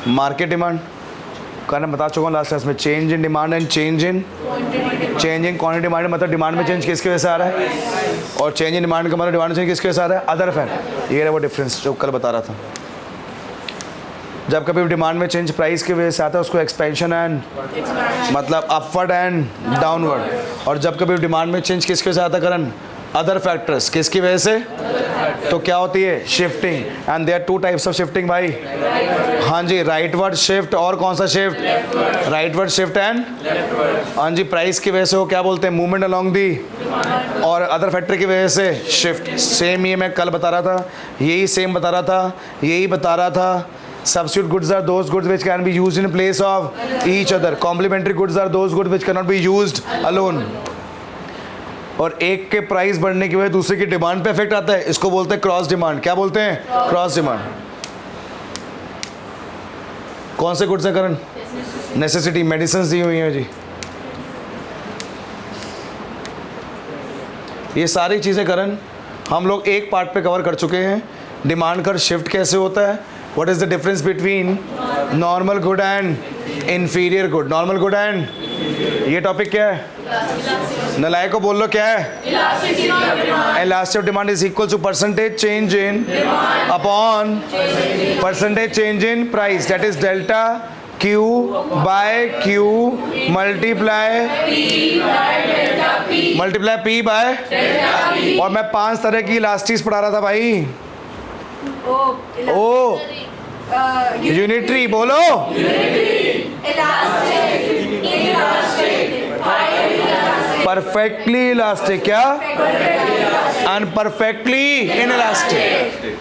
market demand. कारण बता चुका हूँ लास्ट क्लास में, change in demand and change in quantity demand, मतलब डिमांड में चेंज किसकी वजह से आ रहा है, और चेंज इन डिमांड का मतलब डिमांड चेंज किसकी वजह से आ रहा है, अदर फैक्टर। ये है वो डिफरेंस जो कल बता रहा था। जब कभी डिमांड में चेंज प्राइस की वजह से आता है उसको एक्सपेंशन एंड मतलब अपवर्ड एंड डाउनवर्ड। और जब कभी डिमांड में चेंज किसकी वजह से आता है करण? Other factors. किसकी वजह से? तो क्या होती है? Shifting. And there two types of shifting भाई। हाँ जी, राइटवर्ड शिफ्ट और कौन सा शिफ्ट? राइटवर्ड शिफ्ट एंड हाँ जी, प्राइस की वजह से वो क्या बोलते हैं? Movement along the. और अदर फैक्टर की वजह से शिफ्ट। सेम ये मैं कल बता रहा था, यही सेम बता रहा था, यही बता रहा था। Substitute goods are those goods which can be used in place of each other. Complementary goods are those goods which cannot be used alone. और एक के प्राइस बढ़ने की वजह दूसरे की डिमांड पे इफेक्ट आता है, इसको बोलते हैं क्रॉस डिमांड। क्या बोलते हैं? Cross demand. कौन से गुड्स हैं करण? नेसेसिटी, मेडिसिन दी हुई हैं जी। ये सारी चीज़ें करण हम लोग एक पार्ट पे कवर कर चुके हैं। डिमांड कर शिफ्ट कैसे होता है, what is the difference between normal good and inferior good. Normal good and ये टॉपिक क्या है? नलायक को बोल लो क्या है? Elasticity of demand is equal to percentage change in upon percentage change in price, that is delta Q by Q multiply P by. और मैं 5 तरह की इलास्टिस पढ़ा रहा था भाई। ओ यूनिटरी बोलो। परफेक्टली इलास्टिक क्या? अनपरफेक्टली इनइलास्टिक।